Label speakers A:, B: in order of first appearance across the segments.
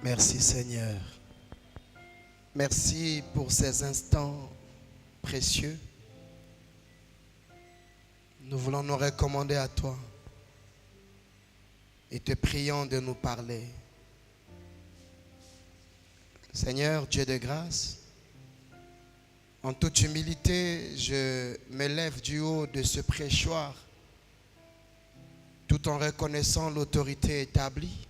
A: Merci Seigneur. Merci pour ces instants précieux. Nous voulons nous recommander à toi et te prions de nous parler. Seigneur, Dieu de grâce, en toute humilité, je me lève du haut de ce prêchoir tout en reconnaissant l'autorité établie.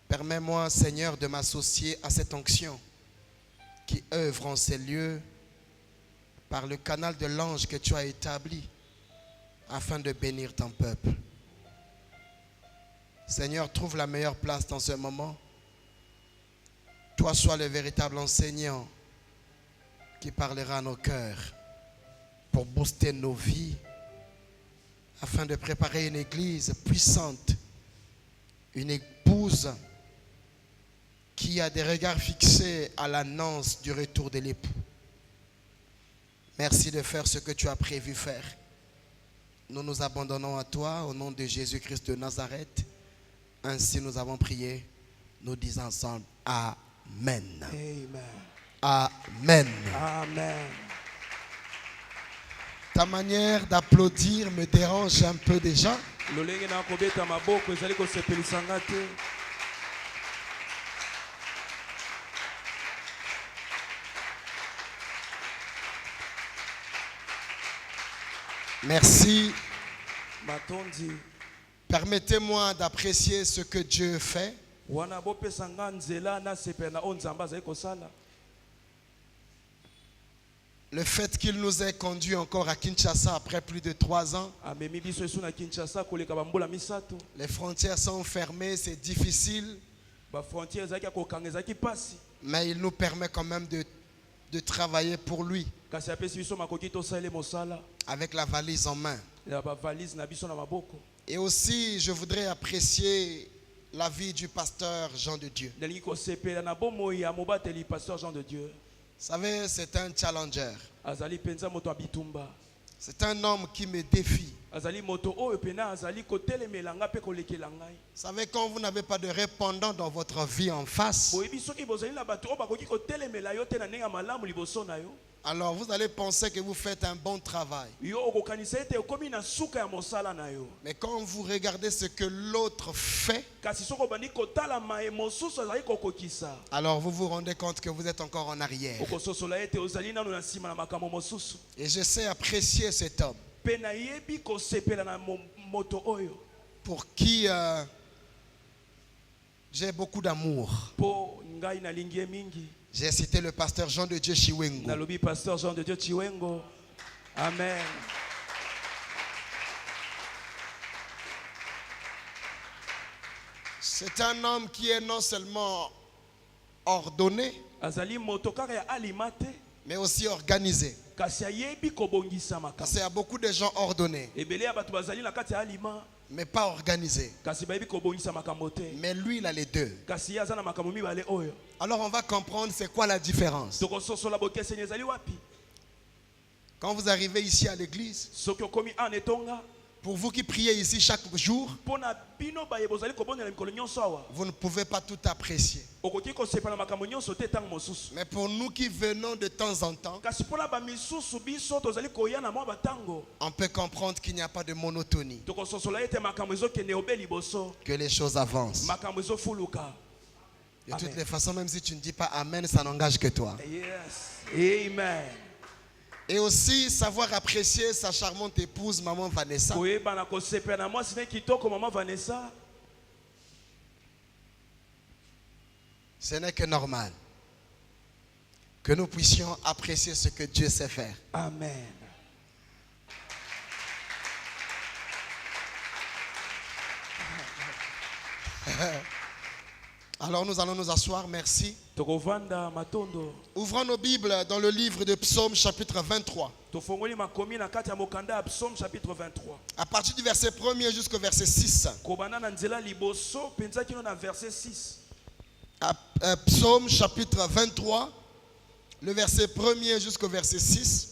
A: Permets-moi, Seigneur, de m'associer à cette onction qui œuvre en ces lieux par le canal de l'ange que tu as établi afin de bénir ton peuple. Seigneur, trouve la meilleure place dans ce moment. Toi, sois le véritable enseignant qui parlera à nos cœurs pour booster nos vies afin de préparer une église puissante, une épouse qui a des regards fixés à l'annonce du retour de l'époux. Merci de faire ce que tu as prévu faire. Nous nous abandonnons à toi au nom de Jésus-Christ de Nazareth. Ainsi nous avons prié. Nous disons ensemble Amen.
B: Amen.
A: Amen.
B: Amen.
A: Ta manière d'applaudir me dérange un peu déjà.
B: Lolenge na kobeta maboko ezali kosepelisanga te.
A: Merci.
B: Matondi
A: Permettez-moi d'apprécier ce que Dieu fait.
B: wana bopesanga nzela na sepena o nzamba azali kosala.
A: Le fait qu'il nous ait conduits encore à Kinshasa après plus de 3 ans.
B: Amemi biso esu na Kinshasa koleka bambola misato.
A: Les frontières sont fermées, c'est difficile.
B: Ba frontière ezaki kokanga ezaki pasi.
A: Mais il nous permet quand même de travailler pour lui.
B: Kasi apesi biso makoki tosala mosala.
A: Avec la valise en main.
B: Ya ba valise na biso na maboko.
A: Et aussi, je voudrais apprécier la vie du pasteur Jean de Dieu.
B: Nalingi kosepela na bomoi ya mobateli pasteur Jean de Dieu.
A: Vous savez, c'est un challenger.
B: Azali penza moto abitumba.
A: C'est un homme qui me défie.
B: Azali moto oyo pena azali kotelemelanga pe kolekela ngai.
A: Vous savez, quand vous n'avez pas de répondant dans votre vie en face,
B: Boyebi soki bozali na bato oyo bakoki kotelemela yo te na ndenge malamu liboso na yo.
A: alors vous allez penser que vous faites un bon travail.
B: Yo okokanisa ete okomi na suka ya mosala na yo.
A: Mais quand vous regardez ce que l'autre fait,
B: Kasi soko bandi kotala mae mosusu azali kokokisa.
A: alors vous vous rendez compte que vous êtes encore en arrière.
B: Okososola ete ozali nanu na nsima na makambo mosusu.
A: Et je sais apprécier cet homme
B: Pe na yebi kosepela na moto oyo.
A: pour qui j'ai beaucoup d'amour.
B: Po ngai na lingi mingi.
A: J'ai cité le pasteur Jean de Dieu Chiwengo.
B: Na lobi pasteur Jean de Dieu Chiwengo. Amen.
A: C'est un homme qui est non seulement ordonné,
B: Azali moto kaka ya alimate.
A: mais aussi organisé.
B: Kasi ayebi kobongisa
A: Parce
B: makambo.
A: qu'il y a beaucoup de gens ordonnés,
B: Ebele ya bato bazali na kati ya alima.
A: mais pas organisés.
B: Kasi bayebi kobongisa makambo te.
A: Mais lui, il a les deux.
B: Kasi ye aza na makambo mibale oyo.
A: Alors on va comprendre c'est quoi la différence.
B: Tokososola bokeseni ezali wapi?
A: Quand vous arrivez ici à l'église,
B: Soki okomi an etonga.
A: pour vous qui priez ici chaque jour,
B: Pona bino baye bozali kobondela mikolo nyonso awa.
A: vous ne pouvez pas tout apprécier.
B: Okoki kosepela makambo nyonso te ntango mosusu.
A: Mais pour nous qui venons de temps en temps,
B: Kasi mpona bamisusu biso tozali koya na mwa batango.
A: on peut comprendre qu'il n'y a pas de monotonie,
B: Tokososola ete makambo ezokende obe liboso.
A: que les choses avancent.
B: Makambo ezofuluka.
A: De toutes
B: Amen.
A: les façons, même si tu ne dis pas Amen, ça n'engage que toi.
B: Yes. Amen.
A: Et aussi savoir apprécier sa charmante épouse, maman Vanessa.
B: Koyeba na kosepela na mwasi ne kitoko mama Vanessa.
A: Ce n'est que normal que nous puissions apprécier ce que Dieu sait faire.
B: Amen.
A: Alors nous allons nous asseoir, merci.
B: Tokovanda matondo.
A: Ouvrons nos Bibles dans le livre de Psaume chapitre 23.
B: Tofongoli makomi na kati ya mokanda ya Psaume chapitre 23.
A: À partir du verset 1er jusqu'au verset 6.
B: Kobana na nzela liboso penza kino na verset 6.
A: Psaume chapitre 23, le verset 1er jusqu'au verset 6.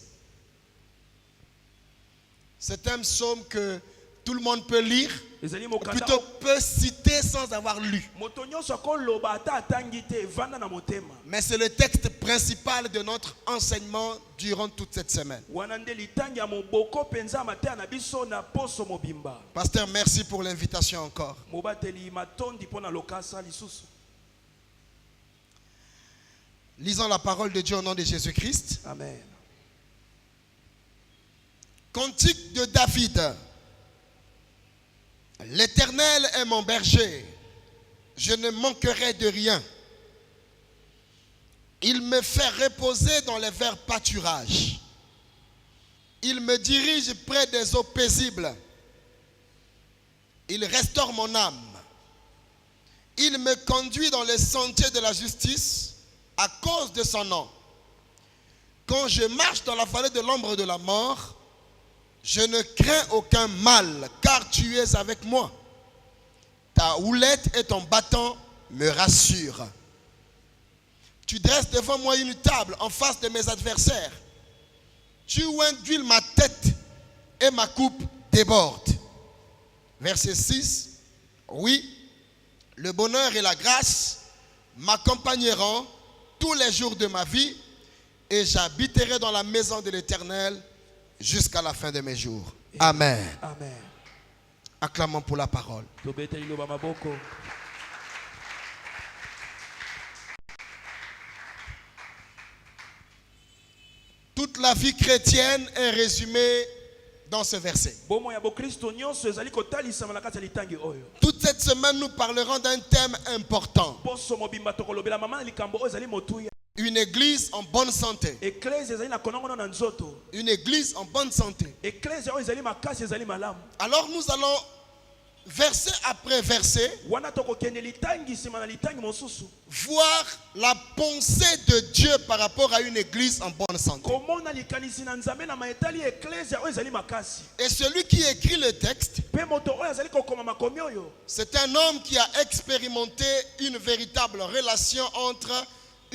A: C'est un psaume que Tout le monde peut lire,
B: ezali
A: ou
B: mokanda
A: plutôt peut citer sans avoir lu.
B: moto nyonso akoloba ata atangi te evanda na motema
A: Mais c'est le texte principal de notre enseignement durant toute cette semaine.
B: wana nde litangi ya moboko mpenza ya mateya na biso na poso mobimba.
A: Pasteur, merci pour l'invitation encore.
B: mobateli matondi mpo na lokasa lisusu.
A: Lisons la parole de Dieu au nom de Jésus-Christ.
B: Amen.
A: Cantique de David. L'Éternel est mon berger, je ne manquerai de rien. Il me fait reposer dans les verts pâturages. Il me dirige près des eaux paisibles. Il restaure mon âme. Il me conduit dans les sentiers de la justice à cause de son nom. Quand je marche dans la vallée de l'ombre de la mort, je ne crains aucun mal, car tu es avec moi. Ta houlette et ton bâton me rassurent. Tu dresses devant moi une table en face de mes adversaires. Tu induis ma tête et ma coupe déborde. Verset 6. Oui, le bonheur et la grâce m'accompagneront tous les jours de ma vie et j'habiterai dans la maison de l'Éternel jusqu'à la fin de mes jours. Amen.
B: Amen.
A: Acclamons pour la parole.
B: tobeteli loba maboko.
A: Toute la vie chrétienne est résumée dans ce verset.
B: bomo ya bokristo nyonso ezali kotalisama na kati ya litangi oyo.
A: Toute cette semaine, nous parlerons d'un thème important.
B: poso mobimba tokolobela mama na likambo oyo ezali motuya.
A: Une église en bonne santé.
B: eklese ezali na konongono na nzoto.
A: Une église en bonne santé.
B: eklese oyo ezali makasi ezali malamu.
A: Alors nous allons, verset après verset,
B: wana tokokende litangi nsima na litangi mosusu
A: voir la pensée de Dieu par rapport à une église en bonne santé.
B: komona likanisi na nzambe na maetali ya eklese oyo ezali makasi.
A: Et celui qui écrit le texte,
B: mpe moto oyo azali kokoma makomi oyo
A: c'est un homme qui a expérimenté une véritable relation entre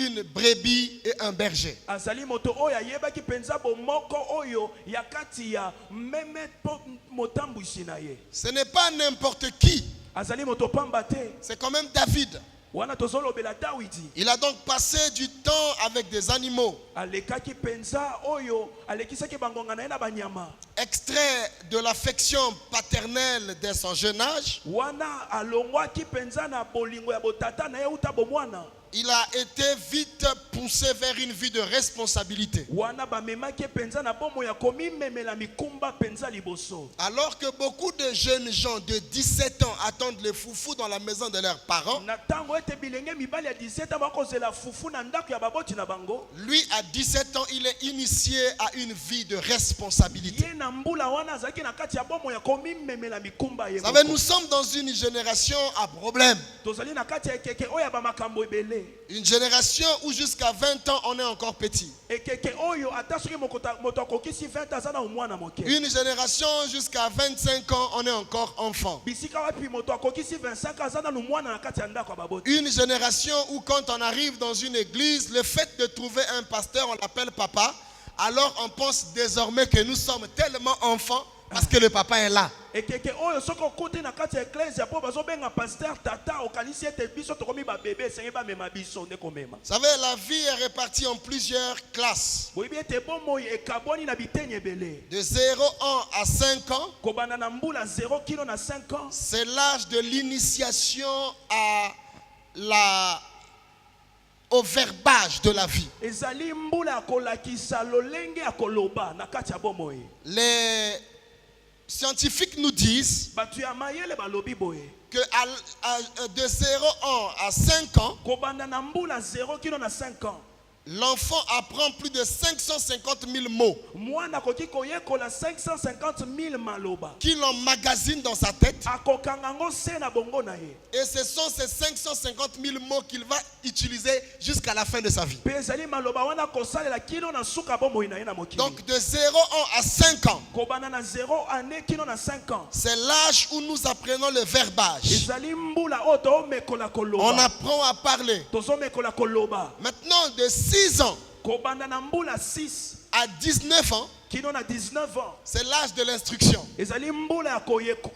A: une brebis et un berger.
B: azali moto oyo ayebaki mpenza bomoko oyo ya kati ya meme mpo motambwisi na ye.
A: Ce n'est pas n'importe qui,
B: azali moto pamba te.
A: c'est quand même David.
B: wana tozolobela dawidi
A: Il a donc passé du temps avec des animaux.
B: alekaki mpenza oyo alekisaki bangonga na ye na banyama.
A: Extrait de l'affection paternelle dès son jeune âge,
B: wana alongwaki mpenza na bolingo ya botata na ye uta bomwana.
A: il a été vite poussé vers une vie de responsabilité.
B: wana bamemaki mpenza na bomo ya komimemela mikumba mpenza liboso.
A: Alors que beaucoup de jeunes gens de 17 ans attendent le foufou dans la maison de leurs parents,
B: na ntango ete bilenge mibali ya 17 ans bakozela fufu na ndako ya baboti na bango.
A: lui à 17 ans, il est initié à une vie de responsabilité.
B: ye na mbula wana azalaki na kati ya bomo ya komimemela mikumba ye
A: Vous savez,
B: moko.
A: nous sommes dans une génération à problème.
B: tozali na kati ya ekeke oyo ya bamakambo ebele.
A: Une génération où jusqu'à 20 ans, on est encore petit.
B: ekeke oyo ata soki moto akokisi 20 aza na omwana moke.
A: Une génération jusqu'à 25 ans, on est encore enfant.
B: bisika wapi moto akokisi 25 aza na omwana na kati ya ndako ya baboti.
A: Une génération où quand on arrive dans une église, le fait de trouver un pasteur, on l'appelle papa, alors on pense désormais que nous sommes tellement enfants parce que le papa est là.
B: ekeke oyo soki okuti na kati ya eklese mpo bazobenga paster tata okanisi ete biso tokomi babebe esenge bamema biso nde komema.
A: Vous savez, la vie est répartie en plusieurs classes.
B: boyebi ete bomoi ekabwani na biteni ebele.
A: De 0 ans à 5 ans,
B: kobanda na mbula 0 kilo na 5 ans
A: c'est l'âge de l'initiation au verbage de la vie.
B: ezali mbula ya kolakisa lolenge ya koloba na kati ya bomoi.
A: Les scientifiques nous disent
B: bato ya mayele balobi boye
A: que de 0 ans à 5 ans,
B: kobanda na mbula 0 kilo na 5 ans
A: l'enfant apprend plus de 550 000 mots
B: mwana akoki koyekola 550 000 maloba
A: qu'il emmagasine dans sa tête.
B: akokanga ngo se na bongo na ye.
A: Et ce sont ces 550 000 mots qu'il va utiliser jusqu'à la fin de sa vie.
B: mpe ezali maloba wana kosalela kilo na suka bomoi na ye na mokili.
A: Donc de 0 ans à 5 ans,
B: kobanda na 0 année kilo na 5 ans
A: c'est l'âge où nous apprenons le verbage.
B: ezali mbula oyo toomekola
A: On
B: koloba.
A: apprend à parler.
B: tozomekola koloba.
A: Maintenant, de 6 ans
B: kobanda na mbula 6
A: à 19 ans,
B: kino na 19 ans.
A: C'est l'âge de l'instruction.
B: Ezali mbula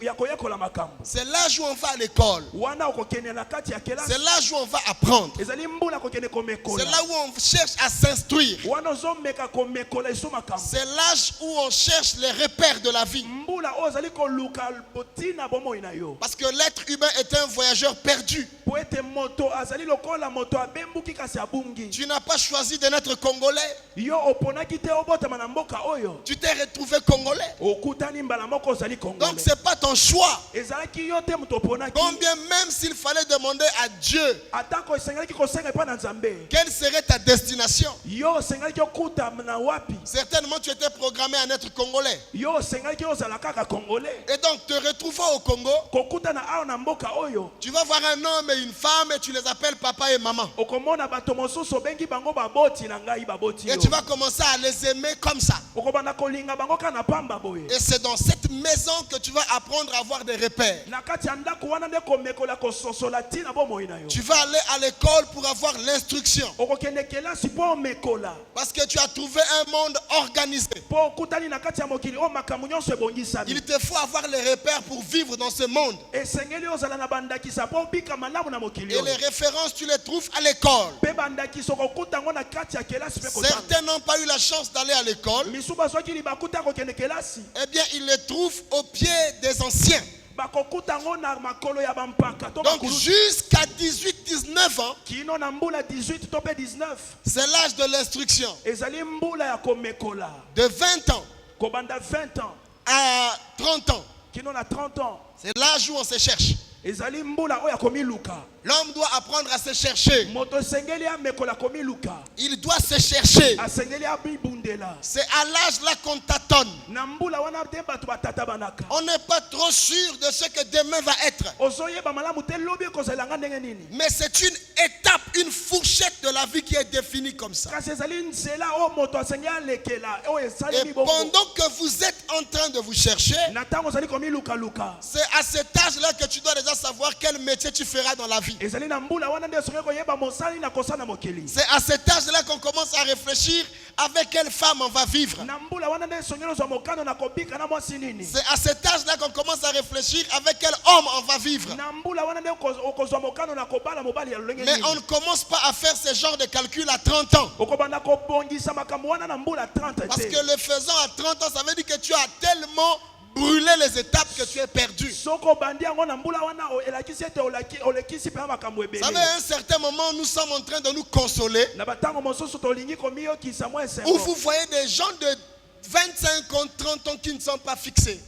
B: ya koyekola makambo.
A: C'est l'âge où on va à l'école.
B: Wana okokende na kati ya kelasi.
A: C'est l'âge où on va apprendre.
B: Ezali mbula kokende komekola.
A: C'est là où on cherche à s'instruire.
B: Wana ozomeka komekola iso makambo.
A: C'est l'âge où on cherche les repères de la vie.
B: Mbula ozali koluka botina bomoi na yo.
A: Parce que l'être humain est un voyageur perdu.
B: Po ete moto azali lokola moto abembuki kasi abungi.
A: Tu n'as pas choisi de naître congolais.
B: Yo oponaki te obotama na mboka oyo.
A: Tu t'es retrouvé congolais.
B: Okutani mbala moko ozali congolais.
A: Donc c'est pas ton choix.
B: Ezalaki yo te moto oponaki.
A: Combien même s'il fallait demander à Dieu
B: Atako esengalaki kosenga epa na Nzambe.
A: quelle serait ta destination.
B: Yo osengalaki okuta na wapi.
A: Certainement tu étais programmé à naître congolais.
B: Yo osengalaki ozala kaka congolais.
A: Et donc te retrouvant au Congo,
B: Kokuta na awa na mboka oyo.
A: tu vas voir un homme et une femme et tu les appelles papa et maman.
B: Okomona bato mosusu bengi bango baboti na ngai baboti yo.
A: Et tu vas commencer à les aimer comme ça.
B: Okobana kolinga bango kana pamba boye.
A: Et c'est dans cette maison que tu vas apprendre à avoir des repères.
B: Na kati ya ndako wana nde komekola kososola tina bomoi na yo.
A: Tu vas aller à l'école pour avoir l'instruction.
B: Okokende kelasi po mekola.
A: Parce que tu as trouvé un monde organisé.
B: Po okutani na kati ya mokili o makambo nyonso ebongisami.
A: Il te faut avoir les repères pour vivre dans ce monde.
B: Esengeli ozala na bandakisa po bika malamu na mokili.
A: Et les références, tu les trouves à l'école.
B: Pe bandakisa kokuta ngo na kati ya kelasi pe kotanga.
A: Certains n'ont pas eu la chance d'aller à l'école.
B: Misuba soki libakuta kokende kelasi.
A: Eh bien, ils les trouvent au pied des anciens.
B: Bakokuta ngo na makolo ya bampaka to
A: Donc,
B: bakulu.
A: jusqu'à 18-19 ans,
B: Kino na mbula 18 to pe 19.
A: c'est l'âge de l'instruction.
B: Ezali mbula ya komekola.
A: De 20 ans
B: Kobanda 20 ans.
A: à 30 ans,
B: Kino na 30 ans.
A: c'est l'âge où on se cherche.
B: Ezali mbula oya komiluka.
A: L'homme doit apprendre à se chercher.
B: Moto sengeli ya mekola komiluka.
A: Il doit se chercher.
B: Asengeli ya bibundela.
A: C'est à l'âge là qu'on tâtonne.
B: Na mbula wana te batu batata banaka.
A: On n'est pas trop sûr de ce que demain va être.
B: Ozoyeba malamu te lobi kozelanga ndenge nini.
A: Mais c'est une étape, une fourchette de la vie qui est définie comme ça.
B: Kasi ezali nzela o moto asengeli alekela o esali
A: Et
B: mibongo.
A: pendant que vous êtes en train de vous chercher,
B: Na tango ozali komiluka luka.
A: c'est à cet âge-là que tu dois déjà savoir quel métier tu feras dans la vie.
B: Ezali na mbula wana nde soki koyeba mosali na kosala mokili.
A: C'est à cet âge-là qu'on commence à réfléchir avec quelle femme on va vivre.
B: Na mbula wana nde soki ozwa mokano na kobika na mwasi nini.
A: C'est à cet âge-là qu'on commence à réfléchir avec quel homme on va vivre.
B: Na mbula wana nde okozwa mokano na kobala mobali ya lolenge
A: Mais
B: nini.
A: on ne commence pas à faire ce genre de calcul à 30 ans.
B: Okobanda kobongisa makambo wana na mbula 30
A: Parce
B: te.
A: que le faisant à 30 ans, ça veut dire que tu as tellement brûlé les étapes que tu es perdu.
B: Soko bandi yango na mbula wana elakisi ete olekisi pe makambo
A: Vous savez,
B: ebele.
A: à un certain moment, nous sommes en train de nous consoler.
B: Na batango mosusu tolingi komiyokisa mwa
A: Où
B: esengo.
A: vous voyez des gens de 25 ans, 30 ans qui ne sont pas fixés.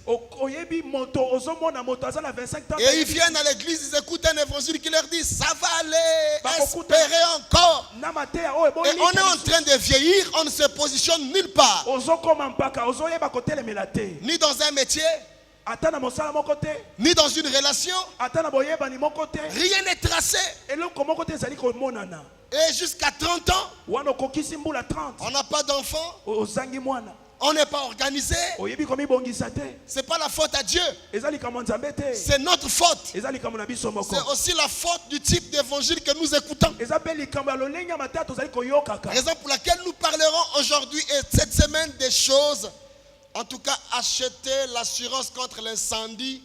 B: Oyebi moto ozomona moto aza na 25 ans.
A: Et ils viennent à l'église, ils écoutent un évangile qui leur dit, ça va aller,
B: Bah,
A: espérez encore.
B: Na mateya o
A: Et on est en train de vieillir, on ne se positionne nulle part.
B: ozokoma mpaka ozoyeba kotelemela te.
A: Ni dans un métier,
B: Ata na mosala moko te.
A: ni dans une relation.
B: Ata na boyebani moko te.
A: Rien n'est tracé.
B: Eloko moko te ezali komonana.
A: Et jusqu'à 30 ans,
B: Wana okokisi mbula 30.
A: on n'a pas d'enfant,
B: Ozangi mwana.
A: on n'est pas organisé.
B: Oyebi komibongisa te.
A: C'est pas la faute à Dieu,
B: Eza likambo nzambe te.
A: c'est notre faute.
B: Eza likambo na biso moko.
A: C'est aussi la faute du type d'évangile que nous écoutons.
B: Eza pe likambo ya lolenge ya matata tozali koyokaka.
A: Raison pour laquelle nous parlerons aujourd'hui et cette semaine des choses. En tout cas, acheter l'assurance contre l'incendie,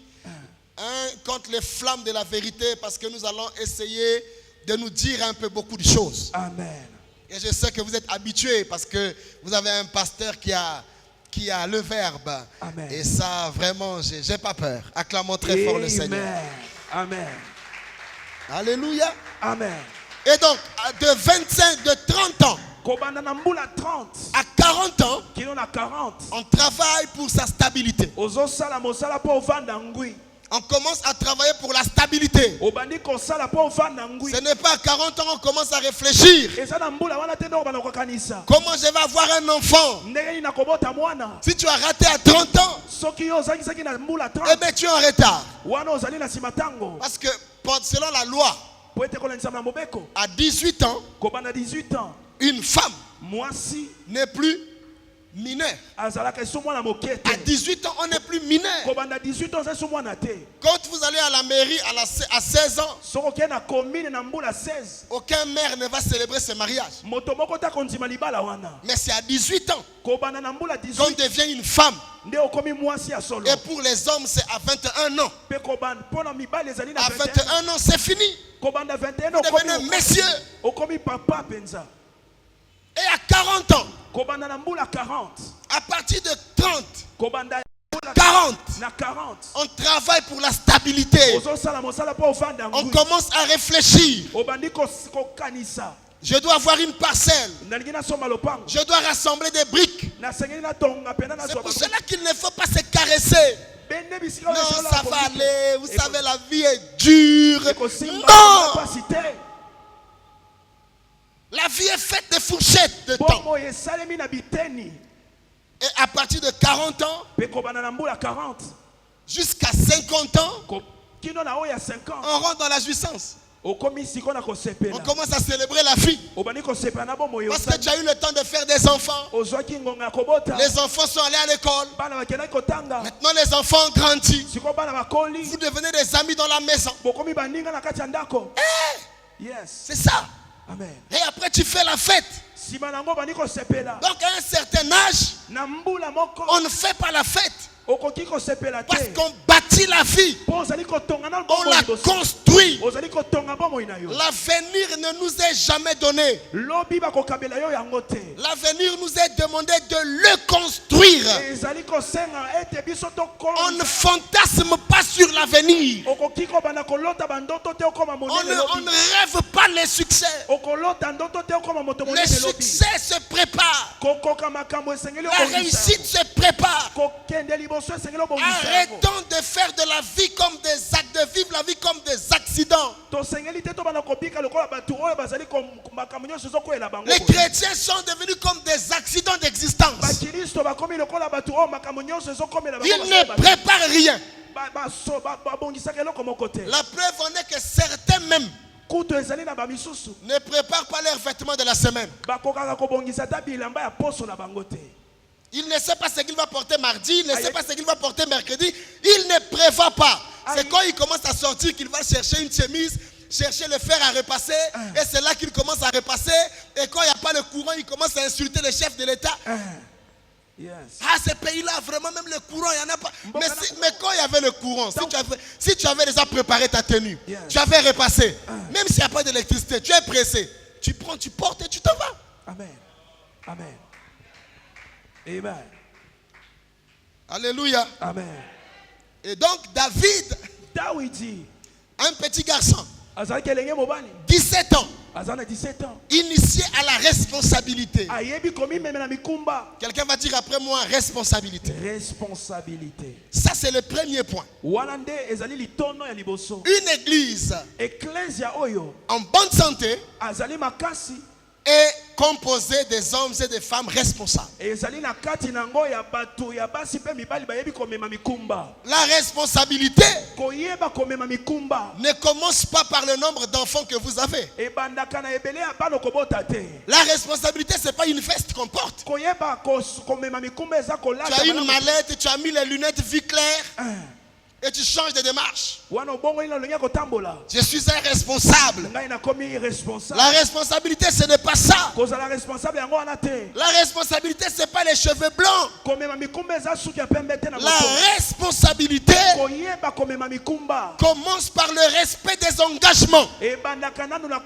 A: contre les flammes de la vérité, parce que nous allons essayer de nous dire un peu beaucoup de choses.
B: Amen.
A: Et je sais que vous êtes habitués parce que vous avez un pasteur qui a le verbe.
B: Amen.
A: Et ça, vraiment, j'ai pas peur. Acclamons très fort le Seigneur.
B: Amen.
A: Alléluia.
B: Amen.
A: Et donc, de 25, de 30 ans
B: Kobanda na mbula 30.
A: à 40 ans,
B: Kino na 40.
A: on travaille pour sa stabilité.
B: Ozosala mosala po ovanda ngui.
A: On commence à travailler pour la stabilité.
B: Obandi kosala po ovanda ngui.
A: Ce n'est pas à 40 ans qu'on commence à réfléchir.
B: Eza na mbula wana te ndo bana kokanisa.
A: Comment je vais avoir un enfant?
B: Ndenge ni nakobota mwana.
A: Si tu as raté à 30 ans,
B: Soki yo ozangisaki na mbula
A: eh
B: 30.
A: bien tu es en retard.
B: Wana ozali na simatango.
A: Parce que selon la loi,
B: Po ete kolanisa na mobeko.
A: à 18 ans,
B: Kobanda 18 ans.
A: une femme
B: Mwasi
A: n'est plus mineur.
B: azalaka esu mwana moke
A: À
B: te
A: 18 ans, on n'est plus mineur.
B: kobanda 18 ans esu mwana te
A: Quand vous allez à la mairie à 16 ans,
B: soki okei na commune na mbula 16
A: aucun maire ne va célébrer ce mariage.
B: moto moko te akondima libala wana
A: Mais c'est à 18 ans
B: kobanda na mbula
A: qu'on
B: 18
A: devient une femme.
B: nde okomi mwasi ya solo
A: Et pour les hommes, c'est à 21 ans.
B: mpe kobanda mpo na mibali ezali na
A: À
B: 21
A: 21 ans, c'est fini.
B: kobanda 21
A: Vous devenez monsieur.
B: okomi papa mpenza
A: Et à 40 ans,
B: kobanda na mbula 40
A: à partir de 30,
B: kobanda ya mbula
A: 40,
B: na 40
A: on travaille pour la stabilité.
B: ozosala mosala mpo ovanda
A: On
B: ngwi
A: commence à réfléchir.
B: obandi kokanisa
A: Je dois avoir une parcelle.
B: nalingi nasomba lopango
A: Je dois rassembler des briques.
B: nasengeli natonga mpena
A: C'est
B: nazwa
A: pour cela qu'il ne faut pas se caresser.
B: bende bisika
A: Non,
B: oyo ezala
A: ça
B: na
A: va
B: komiki.
A: aller. Vous savez, la vie est dure.
B: Ekosimba
A: Non!
B: pasi te
A: La vie est faite de fourchettes de temps.
B: bongo esalemi na biteni
A: Et à partir de 40 ans
B: mpe kobanda na mbula 40
A: jusqu'à 50 ans,
B: kino na oyo ya 5 ans
A: on rentre dans la jouissance.
B: okomi siko na
A: On
B: kosepela
A: commence à célébrer la vie.
B: obandi kosepela na bomoi
A: Parce que tu as eu le temps de faire des enfants.
B: ozwaki ngonga ya kobota
A: Les enfants sont allés à l'école.
B: bana bakendaki kotanga
A: Maintenant, les enfants ont grandi.
B: siko bana bakoli
A: Vous devenez des amis dans la maison.
B: bokomi baninga na kati ya ndako yes
A: C'est ça.
B: amen
A: Et après, tu fais la fête.
B: nsima nango obandi kosepela
A: Donc, à un certain âge,
B: na mbula moko
A: on ne fait pas la fête.
B: okoki kosepela
A: Parce
B: te
A: qu'on bâtit la vie.
B: mpo ozali kotonga na
A: On
B: bomoi
A: la
B: liboso
A: construit.
B: ozali kotonga bomoi na yo
A: L'avenir ne nous est jamais donné.
B: lobi bakokabela yo yango te
A: L'avenir nous est demandé de le construire.
B: ezali kosenga ete biso
A: On ne
B: tokolisa
A: fantasme pas sur l'avenir.
B: okoki kobanda kolota bandoto te okoma
A: On
B: monene
A: ne
B: lobi
A: rêve pas les succès.
B: okolota ndoto te okoma moto
A: Les
B: monene lobi
A: succès se préparent.
B: kokoka makambo esengeli
A: La
B: obongisa
A: réussite se prépare.
B: kokende liboso esengeli obongisa yango
A: Arrêtons de faire de la vie comme des actes, de vivre la vie comme des accidents.
B: tosengeli te tobanda kobika lokola bato oyo bazali makambo nyonso ezokwela bango
A: Les
B: boye.
A: chrétiens sont devenus comme des accidents d'existence.
B: bakristo bakomi lokola bato oyo makambo nyonso ezokomela bango
A: Ils ne préparent rien.
B: babongisaka eloko moko te
A: La preuve en est que certains même
B: kutu ezali na bamisusu
A: ne préparent pas leurs vêtements de la semaine.
B: bakokaka kobongisa ata bilamba ya poso na bango te
A: Il ne sait pas ce qu'il va porter mardi, il ne sait pas ce qu'il va porter mercredi. Il ne prévoit pas. C'est quand il commence à sortir qu'il va chercher une chemise, chercher le fer à repasser. Et c'est là qu'il commence à repasser. Et quand il n'y a pas le courant, il commence à insulter le chef de l'État.
B: yes
A: Ah, ce pays-là, vraiment, même le courant, il n'y en a pas. Mais quand il y avait le courant, si tu avais déjà préparé ta tenue, tu avais repassé, même s'il n'y a pas d'électricité, tu es pressé, tu prends, tu portes et tu t'en vas.
B: amen amen amen
A: Alléluia.
B: amen
A: Et donc, David,
B: dawidi
A: un petit garçon,
B: azalaki elenge mobali
A: 17 ans,
B: aza na 17 ans
A: initié à la responsabilité.
B: ayebi komimemela mikumba
A: Quelqu'un va dire après moi, responsabilité.
B: responsabilité
A: Ça, c'est le premier point.
B: wana nde ezali litono ya liboso
A: Une église
B: eklesia oyo
A: en bonne santé
B: azali makasi
A: est composée des hommes et des femmes responsables.
B: ezali na kati nango ya bato ya basi mpe mibali bayebi komema mikumba
A: La responsabilité
B: koyeba komema mikumba
A: ne commence pas par le nombre d'enfants que vous avez.
B: ebandaka na ebele ya bana kobota te
A: La responsabilité, ce n'est pas une veste qu'on porte.
B: koyeba komema mikumba eza
A: Tu
B: kolata
A: as une mallette, tu as mis les lunettes vue claire et tu changes de démarche.
B: wana obongoli na olongi ya kotambola
A: Je suis un responsable.
B: ngai nakomi responsable
A: La responsabilité, ce n'est pas ça.
B: kozala responsable yango wana te
A: La responsabilité, ce n'est pas les cheveux blancs.
B: komema mikumba eza suki ya pembe te na
A: La
B: moto
A: responsabilité
B: koyeba komema mikumba
A: commence par le respect des engagements.
B: ebandaka nanu na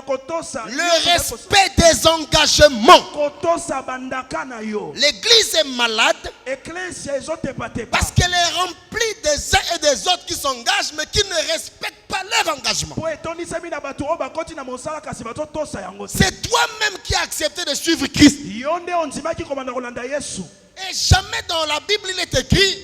B: kotosa
A: Le respect des engagements.
B: kotosa bandaka na yo
A: L'église est malade
B: eklesia ezotepatepa
A: parce qu'elle est remplie des uns et des autres qui s'engagent mais qui ne respectent pas leur engagement.
B: po etondisami na bato oyo bakoti na mosala kasi bazotosa yango te
A: C'est toi-même qui as accepté de suivre Christ.
B: yo nde ondimaki kobanda kolanda yesu
A: Et jamais dans la Bible il est écrit,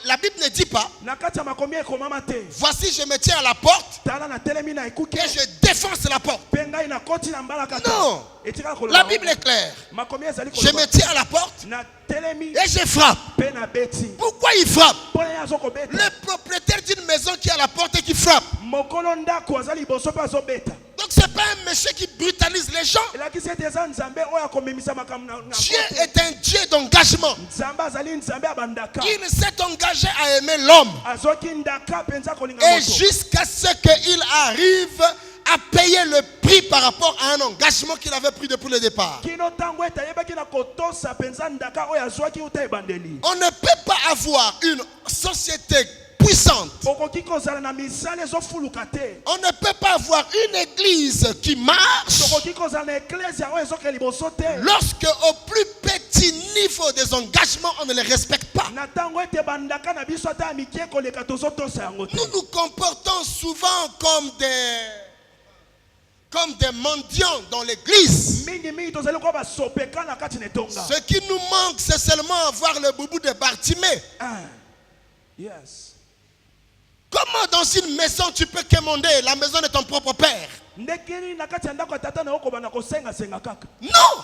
A: la Bible ne dit pas,
B: na kati ya makomi ekomama te
A: voici je me tiens à la porte
B: tala na telemi na ekuke
A: et je défonce la porte.
B: mpe ngai nakoti na mbalaka te
A: Non.
B: etikala
A: La
B: koloba
A: Bible est claire.
B: makomi ezali
A: Je me
B: koloba
A: tiens à la porte
B: na telemi
A: et je frappe.
B: mpe na beti
A: Pourquoi il frappe?
B: mpo ye azokobeta
A: Le propriétaire d'une maison qui est à la porte et qui frappe.
B: mokolo ndako aza liboso mpe azobeta
A: Donc c'est pas un monsieur qui brute instrumentalise les gens.
B: elakisi ete eza nzambe oyo akomemisa makambo na
A: Dieu est un Dieu d'engagement.
B: nzambe azali nzambe ya bandaka
A: Il s'est engagé à aimer l'homme.
B: azoki ndaka mpenza kolinga
A: Et
B: moto
A: jusqu'à ce qu'il arrive à payer le prix par rapport à un engagement qu'il avait pris depuis le départ.
B: kino ntango ete ayebaki na kotosa mpenza ndaka oyo azwaki uta ebandeli
A: On ne peut pas avoir une société puissante.
B: okoki kozala na misala ezofuluka te
A: On ne peut pas avoir une église qui marche
B: tokoki kozala na eklesia oyo ezoka liboso te
A: lorsque au plus petit niveau des engagements, on ne les respecte pas.
B: na ntango ete bandaka na biso ata ya mike koleka tozotosa yango te
A: Nous nous comportons souvent comme des mendiants dans l'église.
B: mingimingi tozali koa basopeka na kati na etonga
A: Ce qui nous manque, c'est seulement avoir le boubou de Bartimée.
B: yes
A: Comment dans une maison tu peux quémander la maison de ton propre père?
B: ndekini na kati ya ndako ya tata na yo kobanda kosengasenga kaka
A: Non!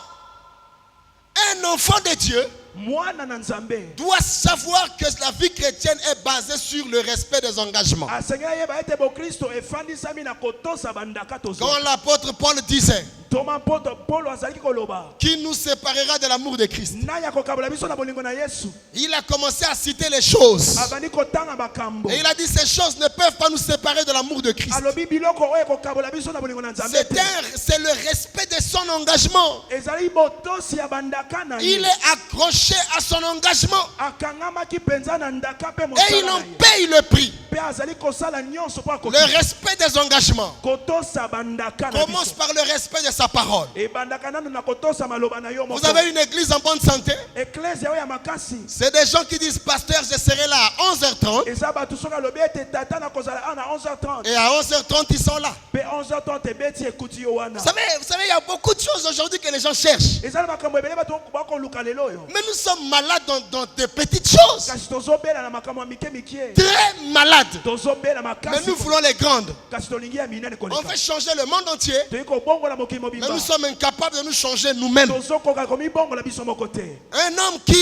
A: Un enfant de Dieu
B: mwana na nzambe
A: doit savoir que la vie chrétienne est basée sur le respect des engagements.
B: asengeli ayeba ete bokristo efandisami na kotosa bandaka
A: Quand
B: tozwa
A: l'apôtre Paul disait
B: toma mpoto polo azalaki koloba
A: qui nous séparera de l'amour de Christ,
B: nani akokabola biso na bolingo na yesu
A: il a commencé à citer les choses.
B: abandi kotanga makambo
A: Et il a dit ces choses ne peuvent pas nous séparer de l'amour de Christ.
B: alobi biloko oyo ekokabola biso na bolingo na nzambe te
A: C'est le respect de son engagement.
B: ezali botosi ya bandaka na
A: Il
B: ye
A: est accroché à son engagement
B: akangamaki mpenza na ndaka mpe
A: et il
B: mosala
A: en
B: na ye
A: paye le prix.
B: mpe azali kosala nyonso mpo akoki
A: Le respect des engagements
B: kotosa bandaka na
A: commence
B: biso
A: par le respect de sa parole.
B: ebandaka nanu na kotosa maloba na yo
A: Vous
B: moko
A: avez une église en bonne santé?
B: eklesia oyo ya makasi
A: C'est des gens qui disent, pasteur, je serai là à 11h30.
B: eza bato soki alobi ete tata na kozala a na 11h30
A: Et à 11h30, ils sont là.
B: mpe 11h30 ebeti ekuti yo wana
A: Vous savez, il y a beaucoup de choses aujourd'hui que les gens cherchent.
B: eza na makambo ebele bato bakoluka lelo oyo
A: Mais nous sommes malades dans des petites choses.
B: kasi tozobela na makambo ya mike mike
A: Très malades.
B: tozobela
A: Mais
B: makasi
A: nous voulons les grandes.
B: kasi tolingi ya minene
A: On
B: koleka
A: veut changer le monde entier.
B: toyei kobongola mokili
A: Mais
B: mobimba
A: nous sommes incapables de nous changer nous-mêmes.
B: tozokoka komibongola biso moko te
A: Un homme qui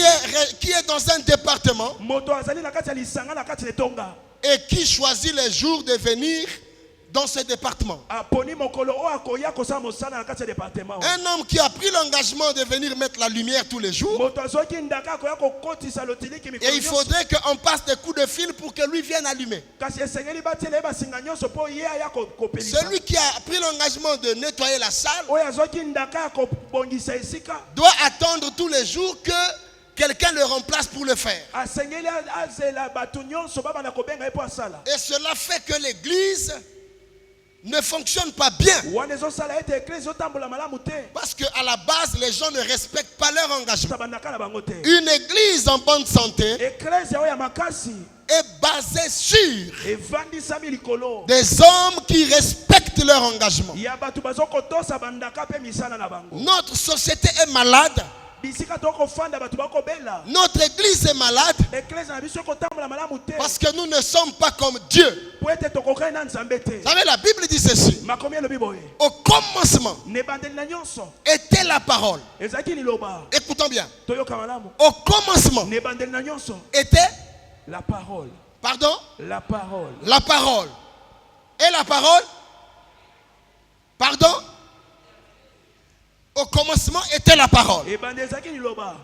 A: est dans un département
B: moto azali na kati ya lisanga na kati na etonga
A: et qui choisit les jours de venir dans ce département.
B: aponi mokolo oyo akoya kosala mosala na kati ya departement oyo.
A: Un homme qui a pris l'engagement de venir mettre la lumière tous les jours.
B: moto azwaki ndaka akoya kokotisa lotiliki
A: Et
B: mikolo
A: il
B: nyonso
A: faudrait qu'on passe des coups de fil pour que lui vienne allumer.
B: kasi esengeli batiela ye basinga nyonso mpo ye aya kopelisa
A: Celui qui a pris l'engagement de nettoyer la salle
B: oyo azwaki ndaka ya kobongisa esika
A: doit attendre tous les jours que quelqu'un le remplace pour le faire.
B: asengeli azela bato nyonso babanda kobenga ye mpo asala
A: Et cela fait que l'église ne fonctionne pas bien.
B: wana ezosala ete eklesi otambola malamu te
A: Parce qu'à la base, les gens ne respectent pas leur engagement.
B: bandaka na bango te
A: Une église en bonne santé
B: eklesi oyo ya makasi
A: est basée sur
B: evandisami likolo
A: des hommes qui respectent leur engagement.
B: ya bato bazokotosa bandaka mpe misala na bango
A: Notre société est malade.
B: bisika tokofanda bato bakobela
A: Notre église est malade
B: eklesi na biso ekotambola malamu te
A: parce que nous ne sommes pas comme Dieu.
B: po ete tokokani na nzambe te
A: Vous savez, la Bible dit ceci.
B: makomi elobi boye
A: Au commencement
B: na ebandeli na nyonso
A: était la parole.
B: ezalaki liloba
A: Écoutons bien.
B: toyoka malamu
A: Au commencement
B: na ebandeli na nyonso
A: était,
B: la parole
A: pardon,
B: la parole
A: la parole. Et la parole, pardon, au commencement était la parole.
B: ebandeli ezalaki liloba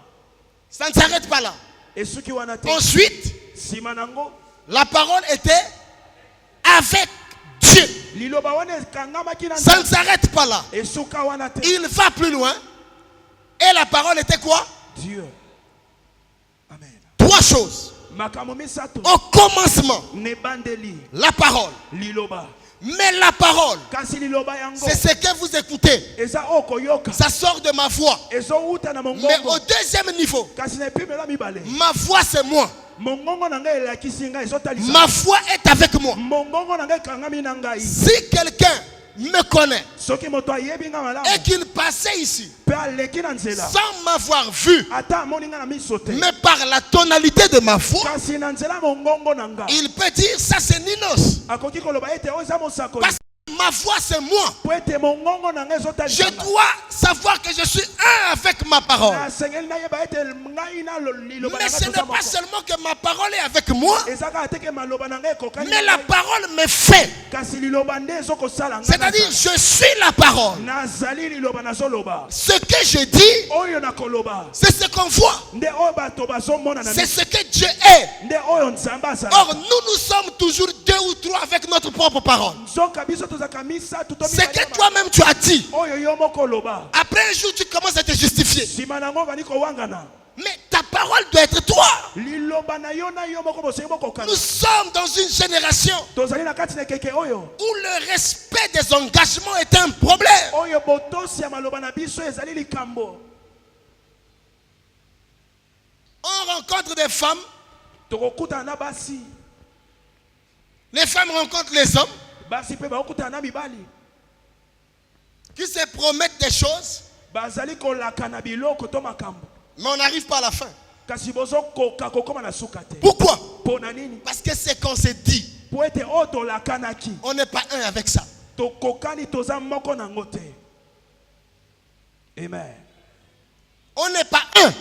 A: Ça ne s'arrête pas là.
B: esuki wana te
A: Ensuite,
B: nsima nango
A: la parole était avec Dieu.
B: liloba wana ekangamaki na
A: Ça ne s'arrête pas là.
B: esuka wana te
A: Il va plus loin. Et la parole était quoi?
B: dieu amen
A: Trois choses.
B: makambo misato
A: Au commencement,
B: na ebandeli
A: la parole.
B: liloba
A: Mais la parole,
B: kasi liloba yango
A: c'est ce que vous écoutez.
B: eza oyo koyoka
A: Ça sort de ma voix.
B: ezowuta na
A: Mais
B: mongongo
A: au deuxième niveau,
B: kasi na epimela mibale
A: ma voix c'est moi.
B: mongongo na ngai elakisi ngai ezotalisa
A: Ma foi est avec moi.
B: mongongo na ngai ekangami na ngai
A: Si quelqu'un me connaît
B: soki moto ayebi ngai malamu
A: et qu'il passait ici
B: mpe aleki na nzela
A: sans m'avoir vu,
B: ata amoni ngai na miso te
A: mais par la tonalité de ma voix,
B: kasi na nzela mongongo na ngai
A: il peut dire ça c'est Ninos.
B: akoki koloba ete oyo eza mosakoli
A: Parce que ma voix c'est moi.
B: po ete mongongo na ngai
A: Je
B: ezotalisanga.
A: dois savoir que je suis un avec ma parole.
B: nasengeli nayeba ete ngai na liloba na
A: Mais
B: ngai
A: ce n'est
B: toza
A: pas
B: moko.
A: seulement que ma parole est avec moi,
B: eza kaka te ke maloba na ngai ekokani
A: mais
B: na
A: la
B: ngai,
A: parole me fait.
B: kasi liloba nde ezokosala ngai
A: C'est-à-dire,
B: nazala.
A: je suis la parole.
B: nazali liloba nazoloba.
A: Ce que je dis,
B: oyo nakoloba
A: c'est ce qu'on voit.
B: nde oyo bato bazomona na
A: C'est
B: miso.
A: ce que Dieu est.
B: nde oyo nzambe azali.
A: Or, nous sommes toujours 2 ou 3 avec notre propre parole.
B: nzoka biso tozalaka misatu to
A: C'est
B: mibale
A: que
B: ya
A: toi-même tu as dit.
B: oyo yo moko oloba.
A: Après un jour, tu commences à te justifier.
B: nsima nango bani kowangana.
A: Mais ta parole doit être toi.
B: liloba na yo moko bosengi bokokana.
A: Nous sommes dans une génération
B: tozali na kati na ekeke oyo.
A: où le respect des engagements est un problème.
B: oyo botosi ya maloba na biso ezali likambo.
A: On rencontre des femmes,
B: tokokutana na basi.
A: les femmes rencontrent les hommes
B: basi mpe bakokutana na mibali.
A: qui se promettent des choses,
B: bazali kolaka na biloko to makambo.
A: mais on n'arrive pas à la fin.
B: kasi bozokoka kokoma na suka te.
A: Pourquoi?
B: mpo na nini?
A: Parce que c'est qu'on s'est dit,
B: po ete oyo tolakanaki.
A: on n'est pas un avec ça.
B: tokokani toza moko nango te. amen.
A: On n'est pas un.